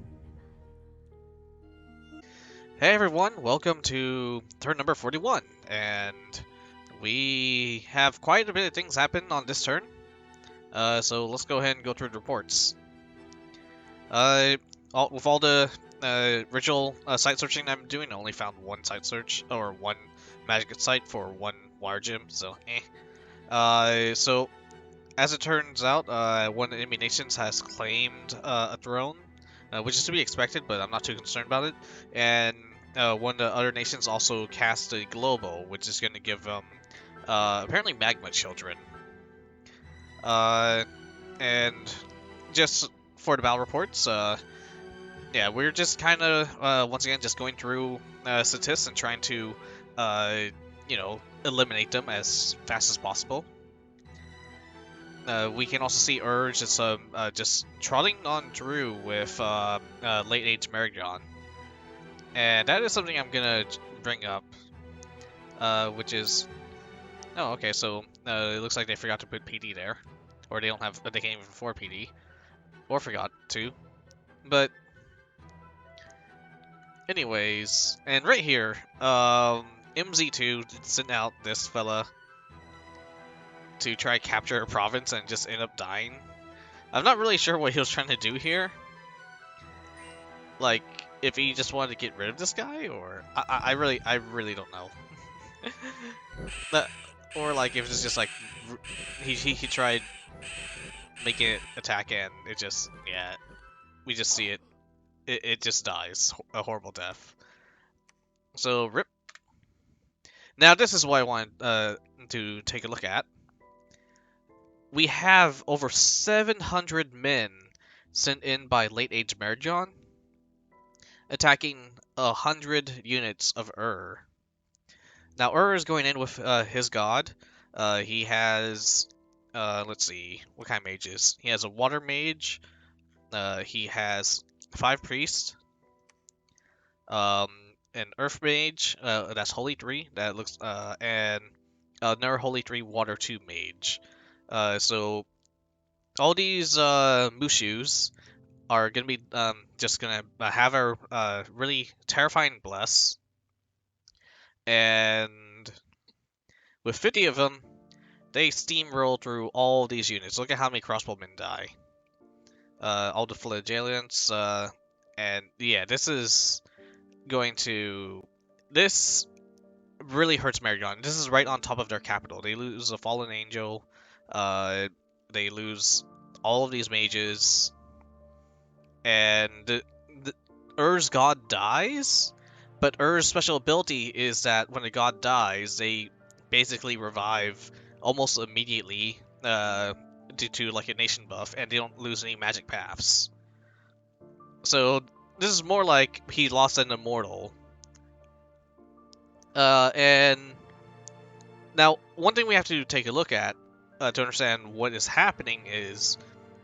Hey everyone, welcome to turn number 41, and we have quite a bit of things happen on this turn, so let's go ahead and go through the reports. With all the ritual site searching I'm doing, I only found one site search, or one magic site for one water gym, so so, as it turns out, one of the enemy nations has claimed a throne, which is to be expected, but I'm not too concerned about it. And one of the other nations also cast a Globo, which is going to give them apparently magma children. And just for the battle reports, yeah, we're just kind of once again just going through Satis and trying to you know, eliminate them as fast as possible. We can also see Urge just trotting on through with late age Marignon, and that is something I'm gonna bring up, which is, oh, okay, so it looks like they forgot to put PD there, or they can't even afford PD, or forgot to, but anyways, and right here, MZ2 sent out this fella to try to capture a province and just end up dying. I'm not really sure what he was trying to do here. Like, if he just wanted to get rid of this guy, or I really don't know. Or like if it's just like he tried making it attack and it just, yeah, we just see it just dies a horrible death. So rip. Now this is what I wanted to take a look at. We have over 700 men sent in by late age Marignon, attacking 100 units of Now is going in with his god. He has, let's see, what kind of mages? He has a water mage. He has 5 priests. An earth mage. That's holy 3. That looks and another holy 3 water 2 mage. So all these Mushus are gonna be just gonna have a really terrifying bless, and with 50 of them, they steamroll through all these units. Look at how many crossbowmen die. All the flagellants, and yeah, this really hurts Marignon. This is right on top of their capital. They lose a fallen angel. They lose all of these mages, and Ur's god dies, But Ur's special ability is that when a god dies, they basically revive almost immediately due to like a nation buff, and they don't lose any magic paths. So this is more like he lost an immortal. And now one thing we have to take a look at to understand what is happening is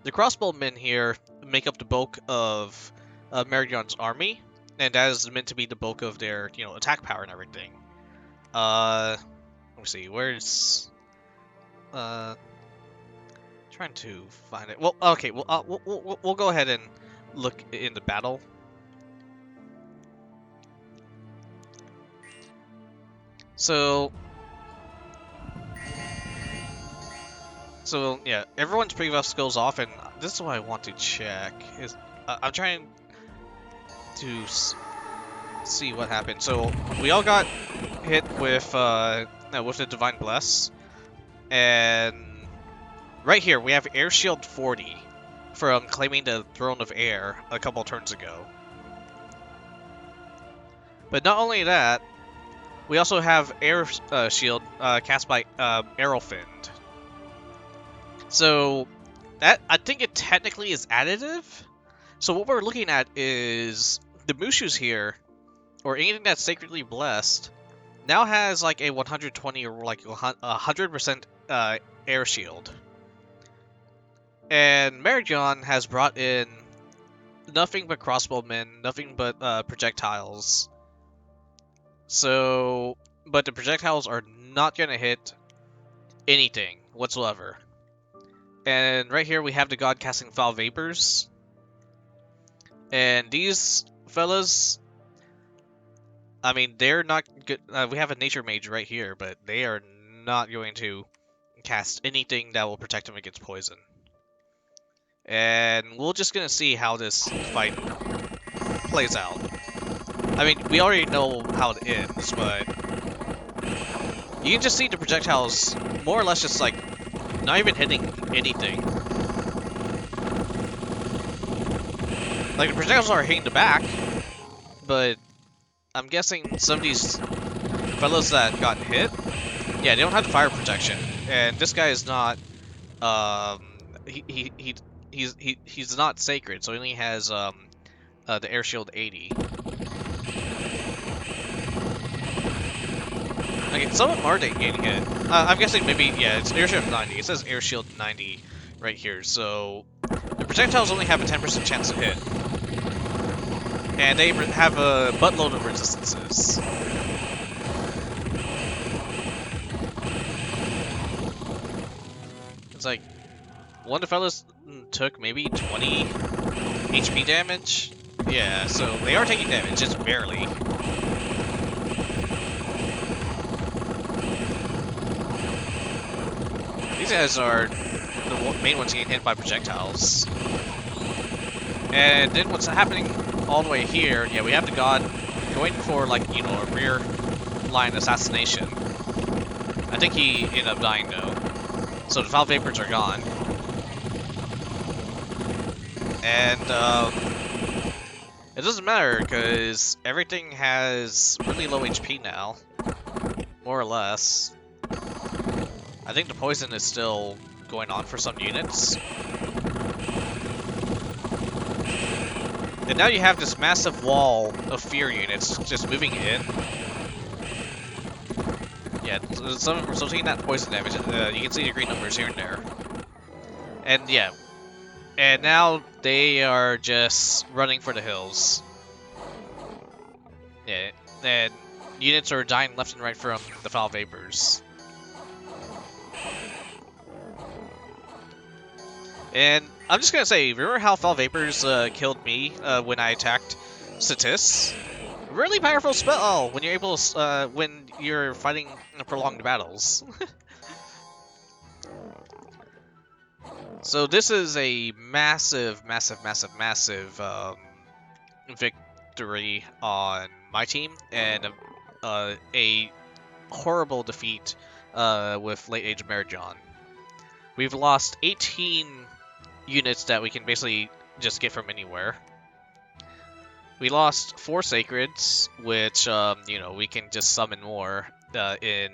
the crossbowmen here make up the bulk of Marignon's army, and that is meant to be the bulk of their, attack power and everything. Let me see, where's trying to find it. Well, okay, well, we'll go ahead and look in the battle. So yeah, everyone's prebuff goes off, and this is what I want to check. Is I'm trying to see what happened. So we all got hit with the Divine Bless, and right here we have Air Shield 40 from claiming the Throne of Air a couple turns ago. But not only that, we also have Air Shield cast by Aerofind. So that, I think it technically is additive. So what we're looking at is the Mushus here, or anything that's sacredly blessed, now has like a 120 or like 100% air shield. And Marignon has brought in nothing but crossbowmen, nothing but projectiles. So, but the projectiles are not gonna hit anything whatsoever. And right here we have the god casting foul vapors. And these fellas, I mean, they're not good. We have a nature mage right here, but they are not going to cast anything that will protect them against poison. And we're just gonna see how this fight plays out. I mean, we already know how it ends, but you can just see the projectiles more or less just like not even hitting anything. Like, the projectiles are hitting the back, but I'm guessing some of these fellas that got hit, yeah, they don't have the fire protection, and this guy is not, he's not sacred, so he only has the air shield 80. Okay, some of them are getting hit. I'm guessing maybe, yeah, it's air shield 90. It says air shield 90 right here, so the projectiles only have a 10% chance to hit. And they have a buttload of resistances. It's like, one of the fellas took maybe 20 HP damage. Yeah, so they are taking damage, just barely. These guys are the main ones getting hit by projectiles. And then what's happening all the way here, yeah, we have the god going for, like, a rear line assassination. I think he ended up dying, though. So the foul vapors are gone. And, it doesn't matter, because everything has really low HP now. More or less. I think the poison is still going on for some units. And now you have this massive wall of fear units just moving in. Yeah, some of them are still taking that poison damage. You can see the green numbers here and there. And yeah. And now they are just running for the hills. Yeah, and units are dying left and right from the foul vapors. And I'm just gonna say, remember how foul vapors killed me when I attacked Satis? Really powerful spell when you're able to, when you're fighting prolonged battles. So this is a massive victory on my team, and a horrible defeat with late age Marignon. We've lost 18 units that we can basically just get from anywhere. We lost 4 Sacreds, which, you know, we can just summon more in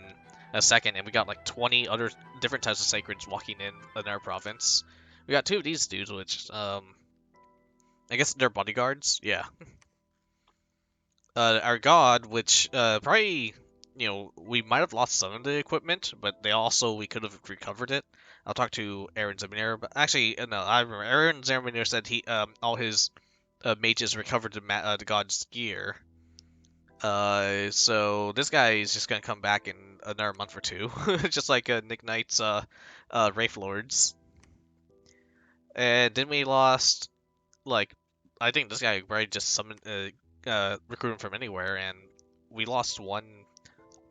a second, and we got like 20 other different types of Sacreds walking in our province. We got 2 of these dudes, which, I guess they're bodyguards, yeah. Our god, which, probably, you know, we might have lost some of the equipment, but we could have recovered it. I'll talk to Aaron Ziminer, but actually, no, I remember Aaron Ziminer said all his mages recovered the god's gear. So this guy is just gonna come back in another month or two, just like Nick Knight's Wraith Lords. And then we lost, like, I think this guy probably just summoned, recruited from anywhere, and we lost one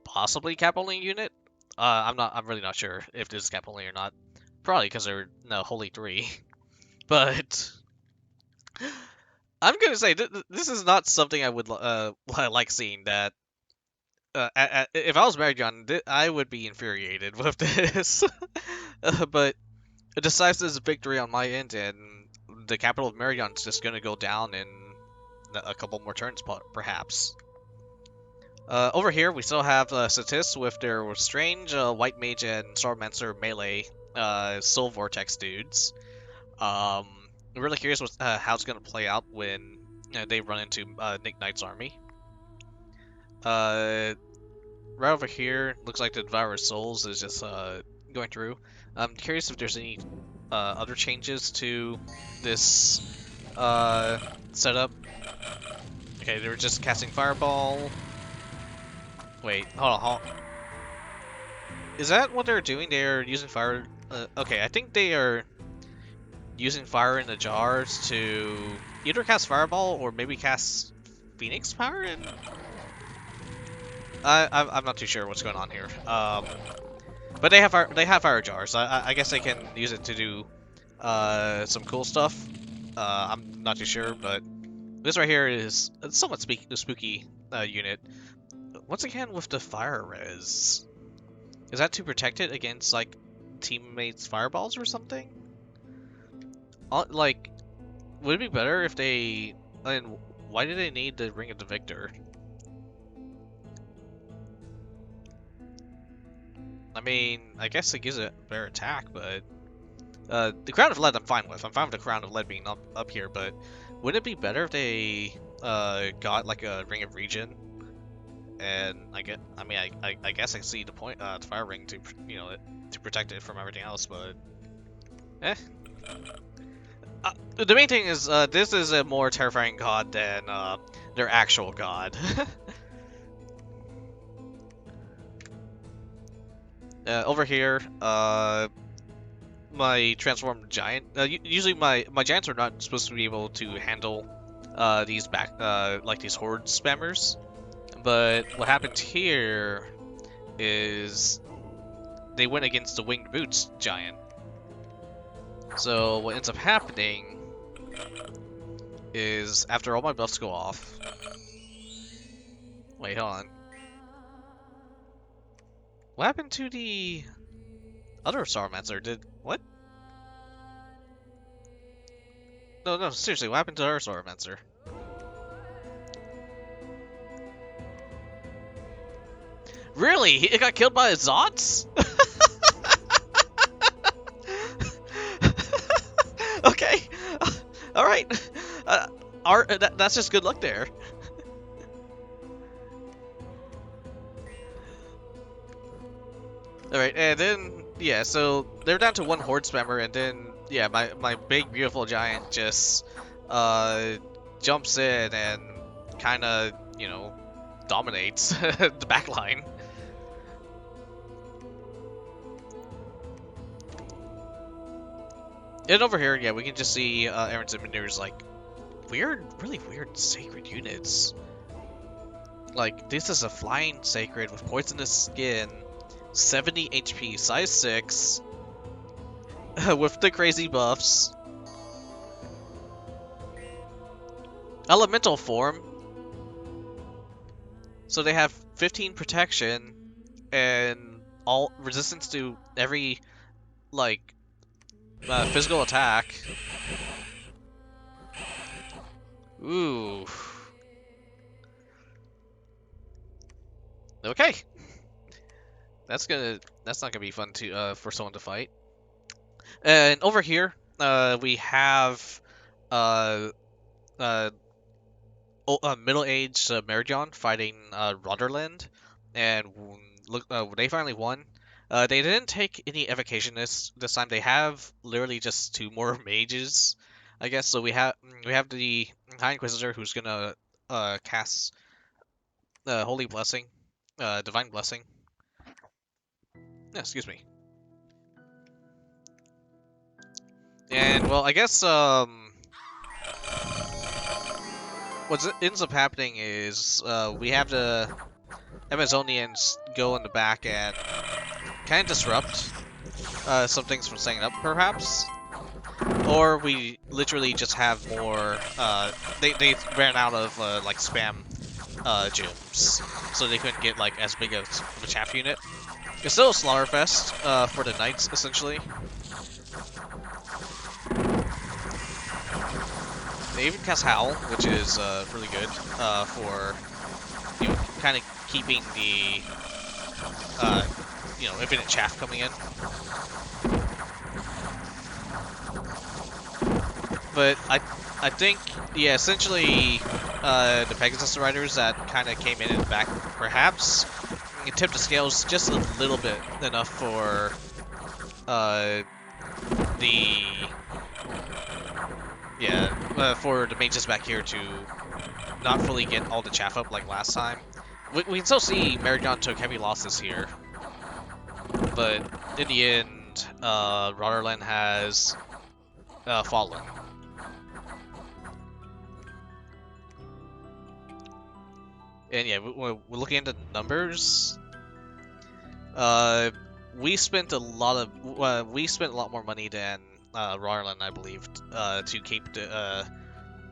possibly cap only unit. I'm really not sure if this is cap only or not. Probably because they're no holy 3, but. I'm gonna say this is not something I would like seeing. That if I was Marignon, I would be infuriated with this. But a decisive victory on my end, and the capital of Marignon is just gonna go down in a couple more turns, perhaps. Over here, we still have Satis with their strange White Mage and Swordmancer melee Soul Vortex dudes. I'm really curious how it's going to play out when they run into Nick Knight's army. Right over here, looks like the Devourer of Souls is just going through. I'm curious if there's any other changes to this setup. Okay, they were just casting Fireball. Wait, hold on. Is that what they're doing? They're using fire. Okay, I think they are using fire in the jars to either cast Fireball or maybe cast Phoenix Power. I'm not too sure what's going on here. But they have fire jars. I guess they can use it to do some cool stuff. I'm not too sure, but this right here is a somewhat spooky unit. Once again with the fire res. Is that to protect it against like teammates' fireballs or something? Like, would it be better if they? I mean, why do they need the Ring of the Victor? I mean, I guess it gives it a better attack, but the Crown of Lead I'm fine with. I'm fine with the Crown of Lead being up here, but wouldn't it be better if they got like a Ring of Regen? And I guess I see the point, the Fire Ring to to protect it from everything else, but the main thing is this is a more terrifying god than their actual god. Over here, my transformed giant. Usually my giants are not supposed to be able to handle these these horde spammers. But what happened here is they went against the Winged Boots giant. So what ends up happening is after all my buffs go off. Wait, hold on. What happened to the other Swordmancer? What? No, seriously, what happened to our Swordmancer? Really? It got killed by Zots? Okay. Alright. That's just good luck there. Alright, and then, yeah, so they're down to one horde spammer, and then, yeah, my big, beautiful giant just, jumps in and kinda, dominates the backline. And over here, yeah, we can just see Aaron Zimmer's like really weird sacred units. Like, this is a flying sacred with poisonous skin, 70 HP, size 6, with the crazy buffs. Elemental form. So they have 15 protection and all resistance to every, like, physical attack. Ooh. Okay, that's not gonna be fun to for someone to fight. And over here, we have uh, uh, middle-aged Marignon fighting Roderland, and look, they finally won. They didn't take any evocation this time. They have literally just two more mages, I guess. So we have the High Inquisitor who's gonna cast Holy Blessing, Divine Blessing. Yeah, excuse me. And well, I guess what ends up happening is we have the Amazonians go in the back and kind of disrupt some things from setting up, perhaps. Or we literally just have more. They ran out of like spam gyms, so they couldn't get like as big of a chaff unit. It's still a slaughterfest for the knights, essentially. They even cast Howl, which is really good for kind of keeping the infinite chaff coming in. But I think yeah, essentially the Pegasus Riders that kind of came in and back perhaps tipped the scales just a little bit enough for the for the mages back here to not fully get all the chaff up like last time. We can still see Marignon took heavy losses here, but in the end, Roderland has fallen. And yeah, we're looking at the numbers. We spent a lot more money than Roderland, I believe, to keep the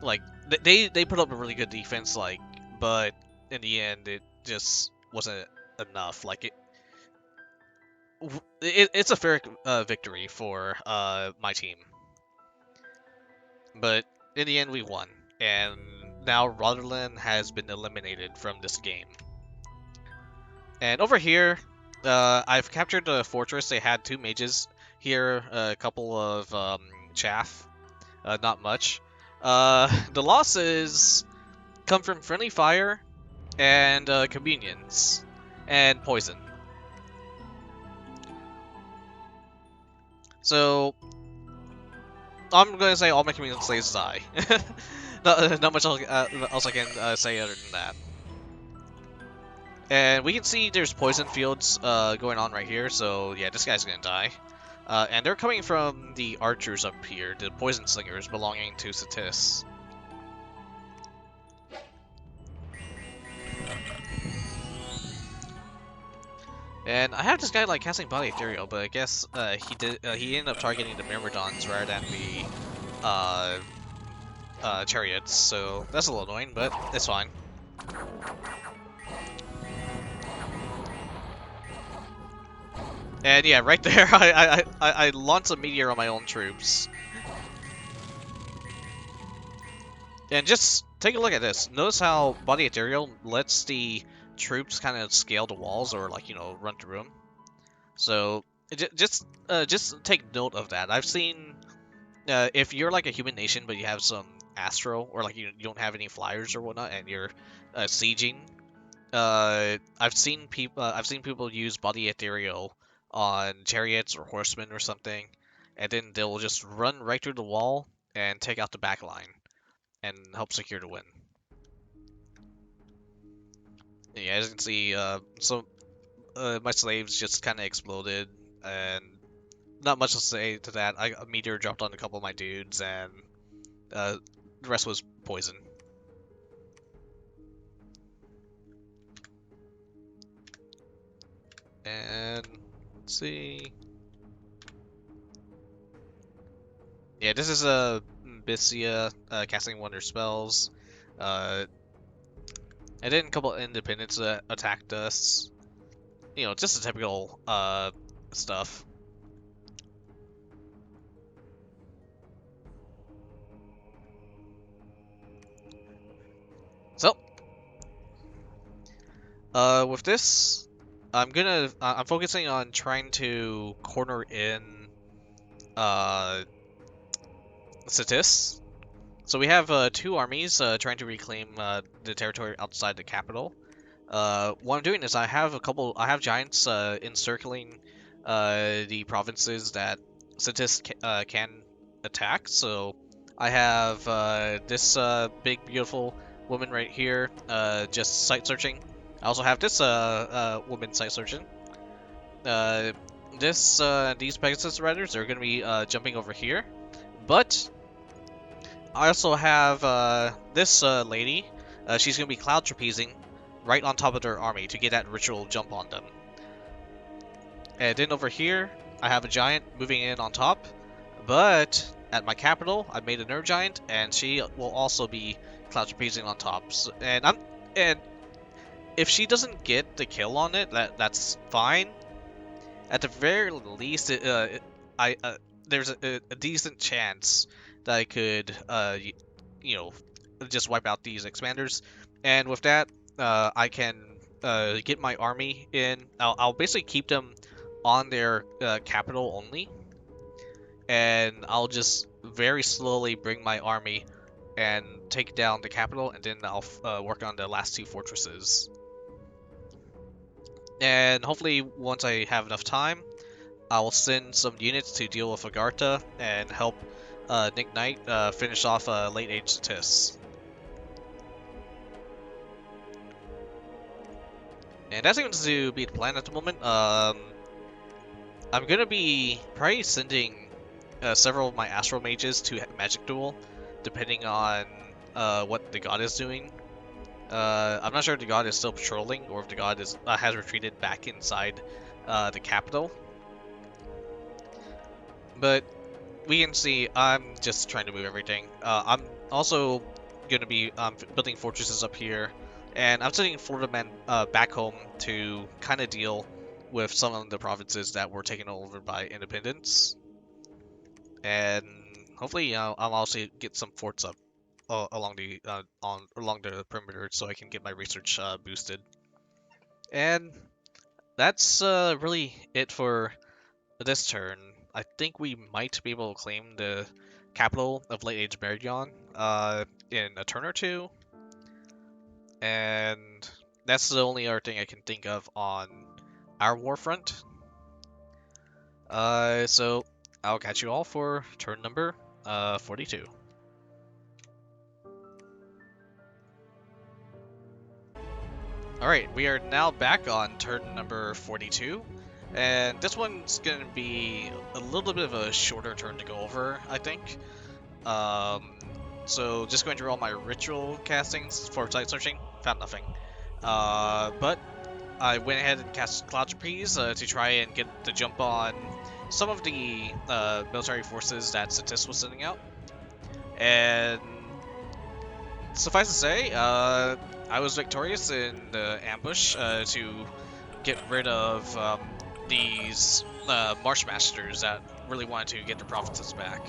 like they put up a really good defense, like, but in the end it just wasn't enough. Like it's a fair victory for my team, but in the end we won, and now Roderland has been eliminated from this game. And over here, I've captured the fortress. They had two mages here, a couple of chaff, not much. The losses come from friendly fire and communions and poison. So I'm going to say all my communion slaves die. Not much else I can say other than that. And we can see there's poison fields going on right here, so yeah, this guy's gonna die. And they're coming from the archers up here, the poison slingers belonging to Satis. And I have this guy like casting body ethereal, but I guess he ended up targeting the Myrmidons rather than the chariots, so that's a little annoying, but it's fine. And yeah, right there, I launched a meteor on my own troops. And just take a look at this. Notice how body ethereal lets the troops kind of scale the walls or like run through them. So just take note of that. I've seen if you're like a human nation but you have some astro or like you don't have any flyers or whatnot and you're sieging. I've seen people use body ethereal on chariots or horsemen or something, and then they'll just run right through the wall and take out the back line and help secure the win. Yeah, as you can see, my slaves just kind of exploded, and not much to say to that. A meteor dropped on a couple of my dudes, and the rest was poison. And let's see. Yeah, this is a Bissia casting wonder spells. And then a couple of independents that attacked us. Just the typical stuff. So, With this, I'm focusing on trying to corner in Satis. So we have two armies trying to reclaim the territory outside the capital. What I'm doing is I have giants encircling the provinces that Satis can attack. So I have this big beautiful woman right here just site searching. I also have this woman site searching. Uh, these Pegasus Riders are going to be jumping over here, but I also have this lady. She's going to be cloud trapezing right on top of their army to get that ritual jump on them. And then over here, I have a giant moving in on top, but at my capital, I made a nerve giant, and she will also be cloud trapezing on top. So, and if she doesn't get the kill on it, that's fine. At the very least, there's a decent chance that I could, you know, just wipe out these expanders. And with that, I can get my army in. I'll basically keep them on their capital only, and I'll just very slowly bring my army and take down the capital, and then I'll work on the last two fortresses. And hopefully, once I have enough time, I will send some units to deal with Agartha and help Nick Knight finish off late age Satis. And that seems to be the plan at the moment. I'm gonna be probably sending several of my Astral Mages to Magic Duel, depending on what the god is doing. I'm not sure if the god is still patrolling or if the god has retreated back inside the capital. But we can see I'm just trying to move everything. I'm also going to be building fortresses up here, and I'm sending FloridaMen back home to kind of deal with some of the provinces that were taken over by independents. And hopefully I'll also get some forts up along the perimeter so I can get my research boosted. And that's really it for this turn. I think we might be able to claim the capital of late age Marignon in a turn or two. And that's the only other thing I can think of on our war front. So I'll catch you all for turn number 42. Alright, we are now back on turn number 42. And this one's going to be a little bit of a shorter turn to go over, I think. So just going through all my ritual castings for site searching, found nothing. But I went ahead and cast Cloud Trapeze to try and get the jump on some of the military forces that Satis was sending out. And suffice to say, I was victorious in the ambush to get rid of these Marsh Masters that really wanted to get their provinces back.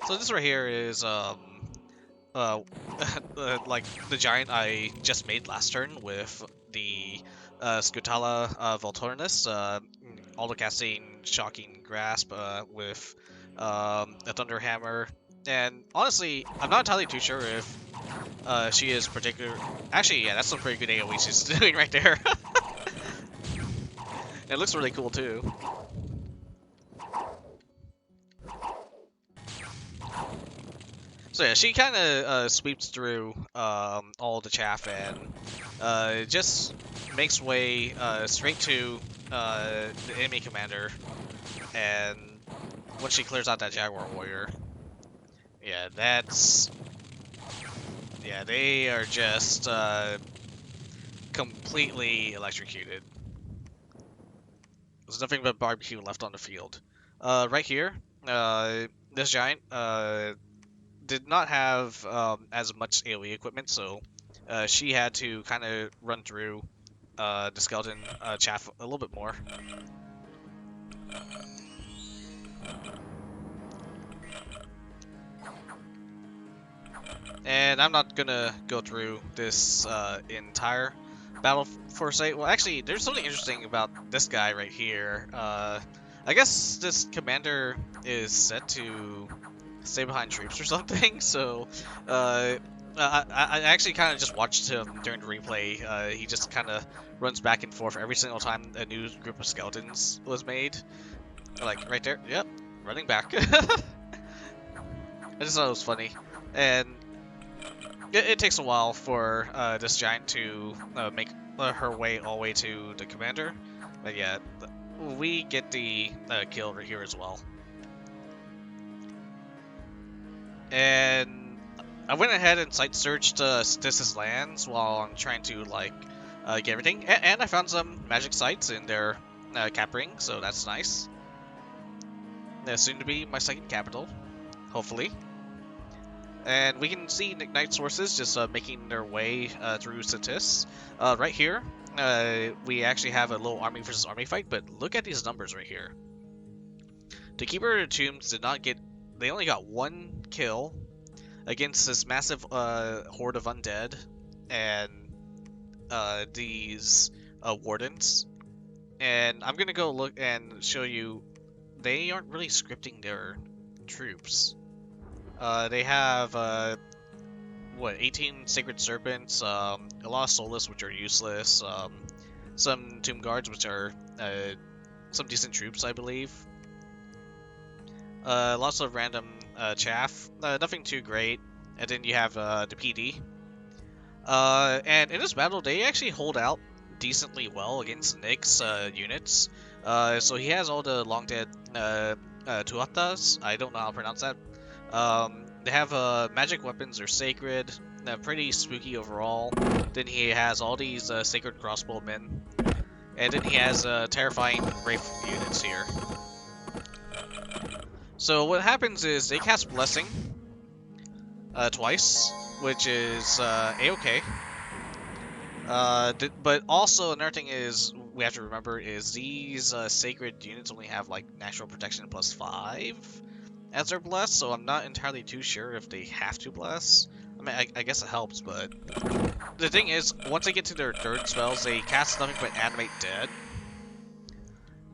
So this right here is like the giant I just made last turn with the Scutala Volturnus, auto-casting Shocking Grasp with a Thunderhammer. And honestly, I'm not entirely too sure if she is particular. Actually, yeah, that's some pretty good AoE she's doing right there. It looks really cool too. So yeah, she kind of sweeps through all the chaff and just makes way straight to the enemy commander. And once she clears out that Jaguar Warrior, yeah, they are just completely electrocuted. There's nothing but barbecue left on the field. Right here, this giant did not have as much AoE equipment, so she had to kind of run through the skeleton chaff a little bit more. And I'm not gonna go through this entire battle for sight. Well, actually, there's something interesting about this guy right here. I guess this commander is set to stay behind troops or something. So, I actually kind of just watched him during the replay. He just kind of runs back and forth every single time a new group of skeletons was made. Like right there. Yep, running back. I just thought it was funny, and it takes a while for this giant to make her way all the way to the commander. But yeah, we get the kill right here as well. And I went ahead and site searched Stis's lands while I'm trying to like get everything, and I found some magic sites in their cap ring, so that's nice. That's soon to be my second capital, hopefully. And we can see Ignite sources just making their way through Stis. Right here, we actually have a little army versus army fight, but look at these numbers right here. The Keeper of the Tombs did not get, they only got 1 kill against this massive horde of undead and these wardens. And I'm gonna go look and show you, they aren't really scripting their troops. They have, what, 18 Sacred Serpents, a lot of Soulless, which are useless, some Tomb Guards, which are some decent troops, I believe. Lots of random chaff, nothing too great. And then you have the PD. And in this battle, they actually hold out decently well against Nick's units. So he has all the long dead Tuatas. I don't know how to pronounce that. They have magic weapons, they're sacred, pretty spooky overall. Then he has all these sacred crossbowmen, and then he has terrifying wraith units here. So what happens is they cast Blessing twice, which is a-okay. But also another thing is we have to remember is these sacred units only have like natural protection +5 as their bless, so I'm not entirely too sure if they have to bless. I mean, I guess it helps, but the thing is, once they get to their third spells, they cast nothing but Animate Dead.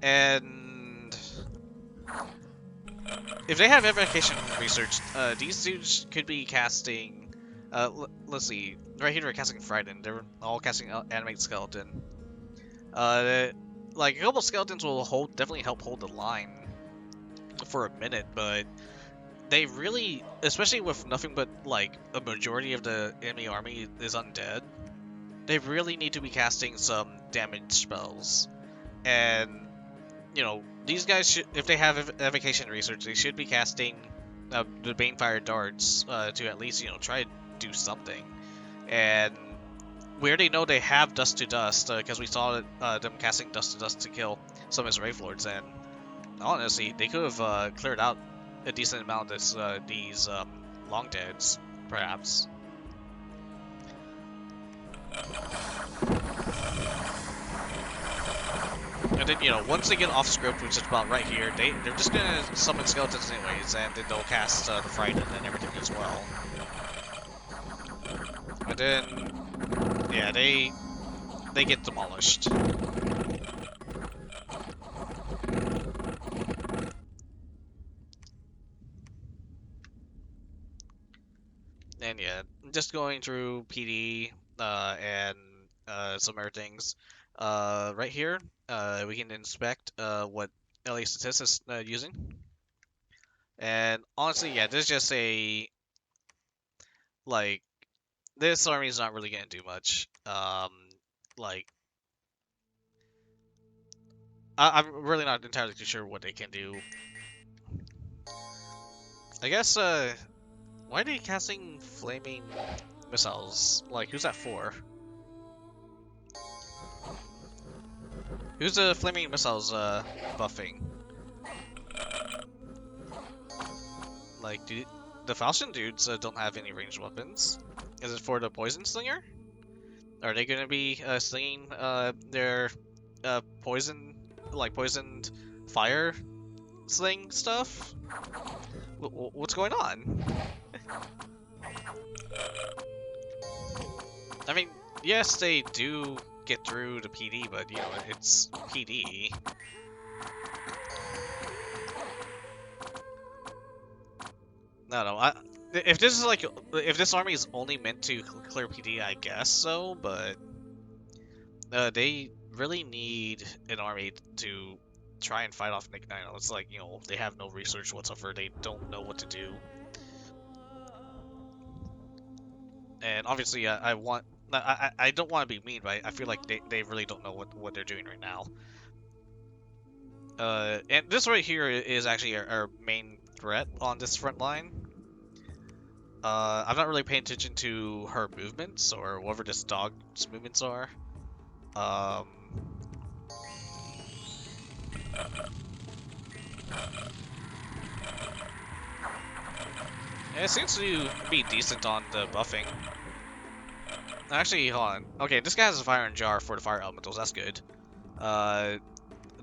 And if they have Evocation Research, these dudes could be casting, let's see, right here they're casting Frighten, they're all casting Animate Skeleton. Like, a couple skeletons will definitely help hold the line for a minute, but they really, especially with nothing but like a majority of the enemy army is undead, they really need to be casting some damage spells. And you know, these guys should, if they have Evocation Research, they should be casting the Banefire darts to at least, you know, try to do something. And we already know they have Dust to Dust because we saw them casting Dust to Dust to kill some of his Wraith Lords, and honestly, they could have cleared out a decent amount of these long deads, perhaps. And then, you know, once they get off script, which is about right here, they're just gonna summon skeletons anyways, and then they'll cast the Frighten and everything as well. And then, yeah, they get demolished. And yeah, just going through PD and some other things. Right here, we can inspect what LA Statistics is using. And honestly, yeah, this is just a, like, this army is not really gonna do much. Like, I'm really not entirely too sure what they can do. I guess, why are they casting flaming missiles? Like, who's that for? Who's the flaming missiles, buffing? Like, the Falchion dudes don't have any ranged weapons. Is it for the Poison Slinger? Are they gonna be slinging their poisoned fire sling stuff? What's going on? I mean, yes, they do get through the PD, but you know, it's PD. No, if this is like, if this army is only meant to clear PD, I guess so, but they really need an army to try and fight off Nick Nino. It's like, you know, they have no research whatsoever, they don't know what to do. And obviously, I don't want to be mean, but I feel like they really don't know what they're doing right now. And this right here is actually our main threat on this front line. I'm not really paying attention to her movements or whatever this dog's movements are. It seems to be decent on the buffing. Actually, hold on. Okay, this guy has a fire and jar for the fire elementals. That's good. Not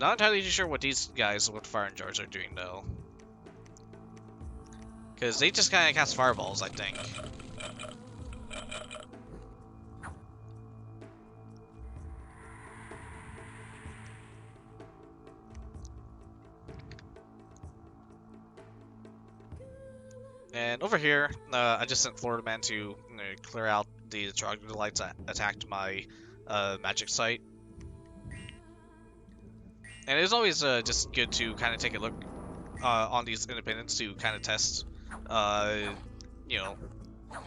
entirely sure what these guys with fire and jars are doing though. Because they just kind of cast fireballs, I think. And over here, I just sent FloridaMen to clear out the troglodytes that attacked my magic site. And it's always just good to kind of take a look on these independents to kind of test, you know,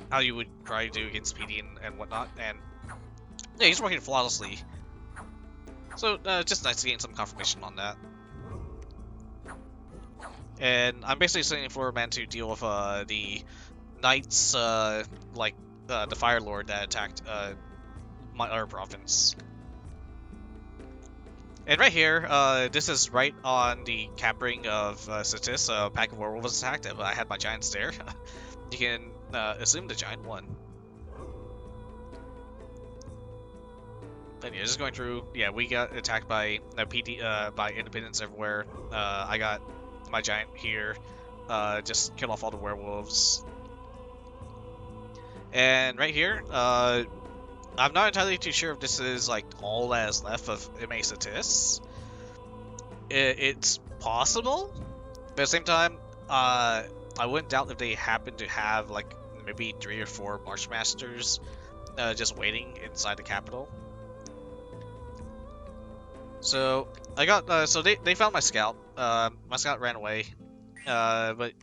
how you would try to do against PD and whatnot. And yeah, he's working flawlessly. So just nice to gain some confirmation on that. And I'm basically sending FloridaMen to deal with the knights, like the Fire Lord that attacked my other province. And right here, this is right on the cap ring of Satis. A pack of werewolves attacked, but I had my giants there. You can assume the giant won. Then yeah, just going through. Yeah, we got attacked by PD, by independents everywhere. I got my giant here, just kill off all the werewolves. And right here, I'm not entirely too sure if this is like all that is left of MA Satis. It's possible, but at the same time, I wouldn't doubt if they happen to have like maybe 3 or 4 Marchmasters just waiting inside the capital. So I got so they found my scout. My scout ran away, but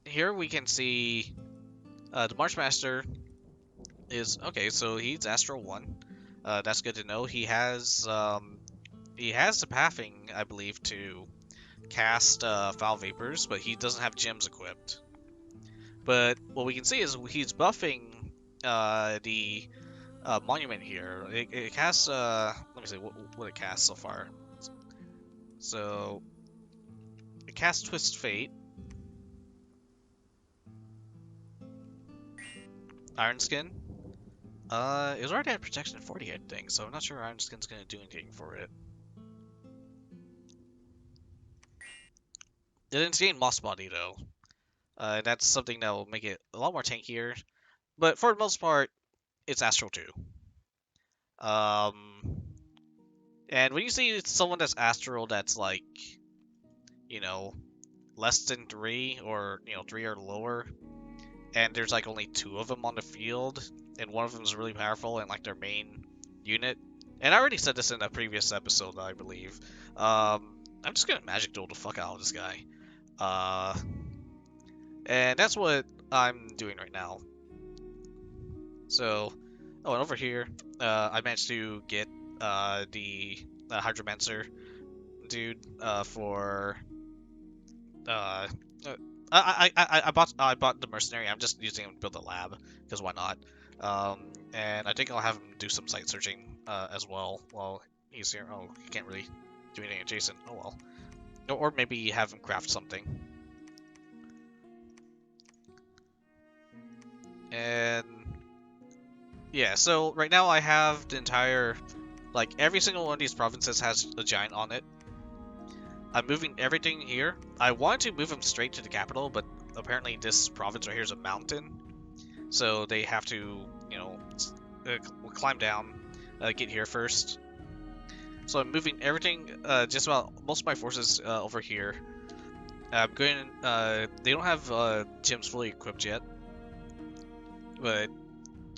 here we can see the Marchmaster is okay. So he's Astral 1. That's good to know. He has the pathing, I believe, to cast Foul Vapors, but he doesn't have gems equipped. But what we can see is he's buffing the monument here. It casts, let me see what it casts so far. So, it casts Twist Fate, Iron Skin. It was already at Protection 40, I think, so I'm not sure Iron Skin's gonna do anything for it. It didn't gain Moss Body, though. That's something that will make it a lot more tankier. But for the most part, it's Astral 2. And when you see someone that's Astral that's like, you know, less than 3 or, you know, 3 or lower, and there's like only 2 of them on the field, and one of them is really powerful and like their main unit. And I already said this in a previous episode, I believe. I'm just gonna Magic Duel the fuck out of this guy. And that's what I'm doing right now. So, oh, and over here, I managed to get the Hydromancer dude for I bought the mercenary. I'm just using him to build a lab because why not? And I think I'll have him do some site searching as well while he's here. Oh, he can't really do anything adjacent. Oh well. Or maybe have him craft something. And yeah, so right now I have the entire, like every single one of these provinces has a giant on it. I'm moving everything here. I wanted to move them straight to the capital, but apparently this province right here is a mountain. So they have to, you know, we'll climb down, get here first. So I'm moving everything, just about most of my forces over here. I'm going. They don't have gyms fully equipped yet, but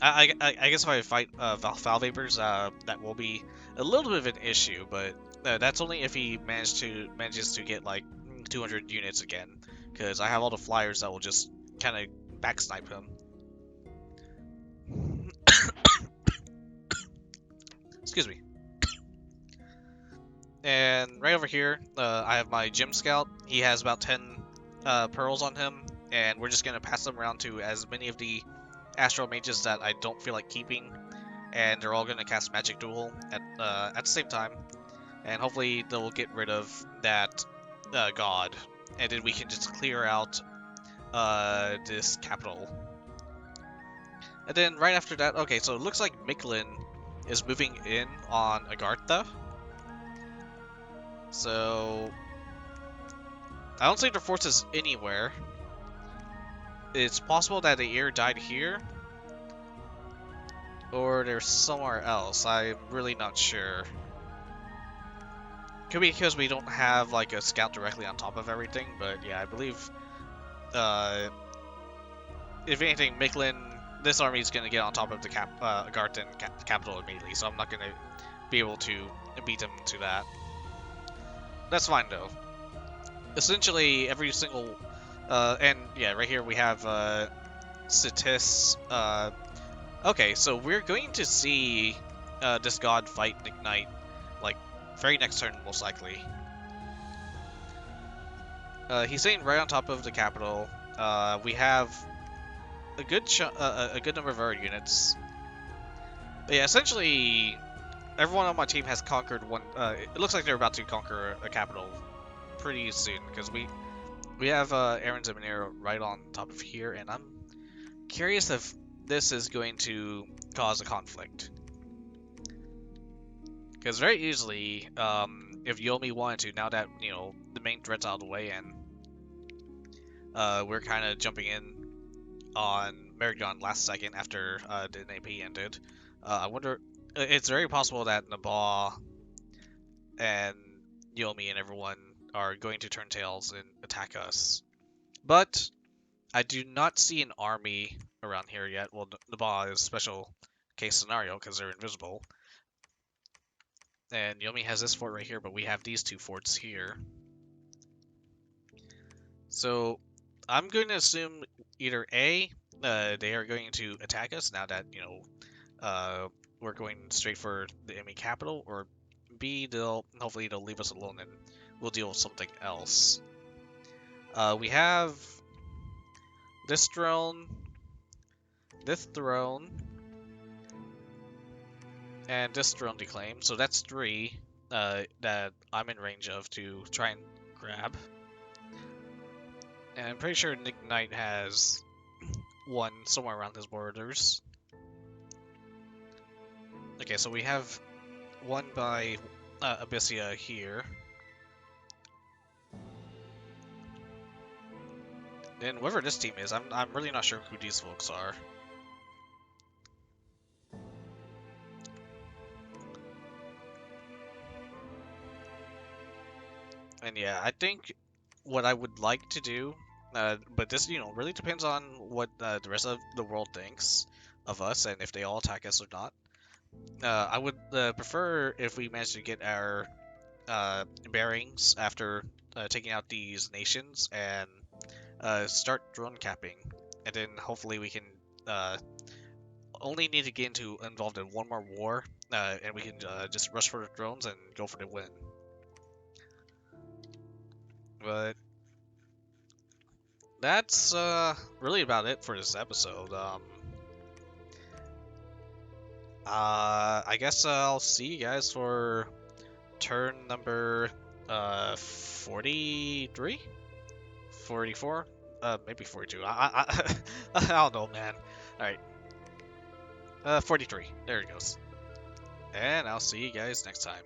I guess if I fight Foul Vapors, that will be a little bit of an issue. But that's only if he manages to get like 200 units again, because I have all the flyers that will just kind of backsnipe him. Excuse me. And right over here, I have my Gym Scout. He has about 10 pearls on him, and we're just going to pass them around to as many of the Astral Mages that I don't feel like keeping, and they're all going to cast Magic Duel at the same time, and hopefully they'll get rid of that God, and then we can just clear out this capital. And then right after that, okay, so it looks like MacLeod is moving in on Agartha. So I don't see their forces anywhere. It's possible that the ear died here, or they're somewhere else. I'm really not sure. Could be because we don't have like a scout directly on top of everything, but yeah, I believe if anything, MacLeod, this army is going to get on top of the Agarthan capital immediately, so I'm not going to be able to beat them to that. That's fine though. Essentially, every single, and yeah, right here we have Sitis. Okay, so we're going to see this god fight Ignite, like very next turn most likely. He's sitting right on top of the capital. We have a good number of our units. But yeah, essentially, everyone on my team has conquered one. It looks like they're about to conquer a capital pretty soon, because we have Aaron's and Monero right on top of here, and I'm curious if this is going to cause a conflict. Because very easily, if Yomi wanted to, now that, you know, the main threat's out of the way and we're kind of jumping in on Marignon last second after the NAP ended, I wonder, it's very possible that Nabal and Yomi and everyone are going to turn tails and attack us. But I do not see an army around here yet. Well, Nabal is a special case scenario because they're invisible. And Yomi has this fort right here, but we have these two forts here. So I'm going to assume either A, they are going to attack us now that, you know, we're going straight for the enemy capital, or B, hopefully they'll leave us alone and we'll deal with something else. We have this throne, and this throne to claim. So that's 3 that I'm in range of to try and grab. And I'm pretty sure Nick Knight has one somewhere around his borders. Okay, so we have one by Abyssia here. And whoever this team is, I'm really not sure who these folks are. And yeah, I think what I would like to do, but this, you know, really depends on what the rest of the world thinks of us and if they all attack us or not. I would prefer if we manage to get our bearings after taking out these nations and start drone capping, and then hopefully we can only need to get involved in one more war, and we can just rush for the drones and go for the win. But that's really about it for this episode. I guess I'll see you guys for turn number 43, 44, maybe 42. I don't know, man. All right, 43. There it goes. And I'll see you guys next time.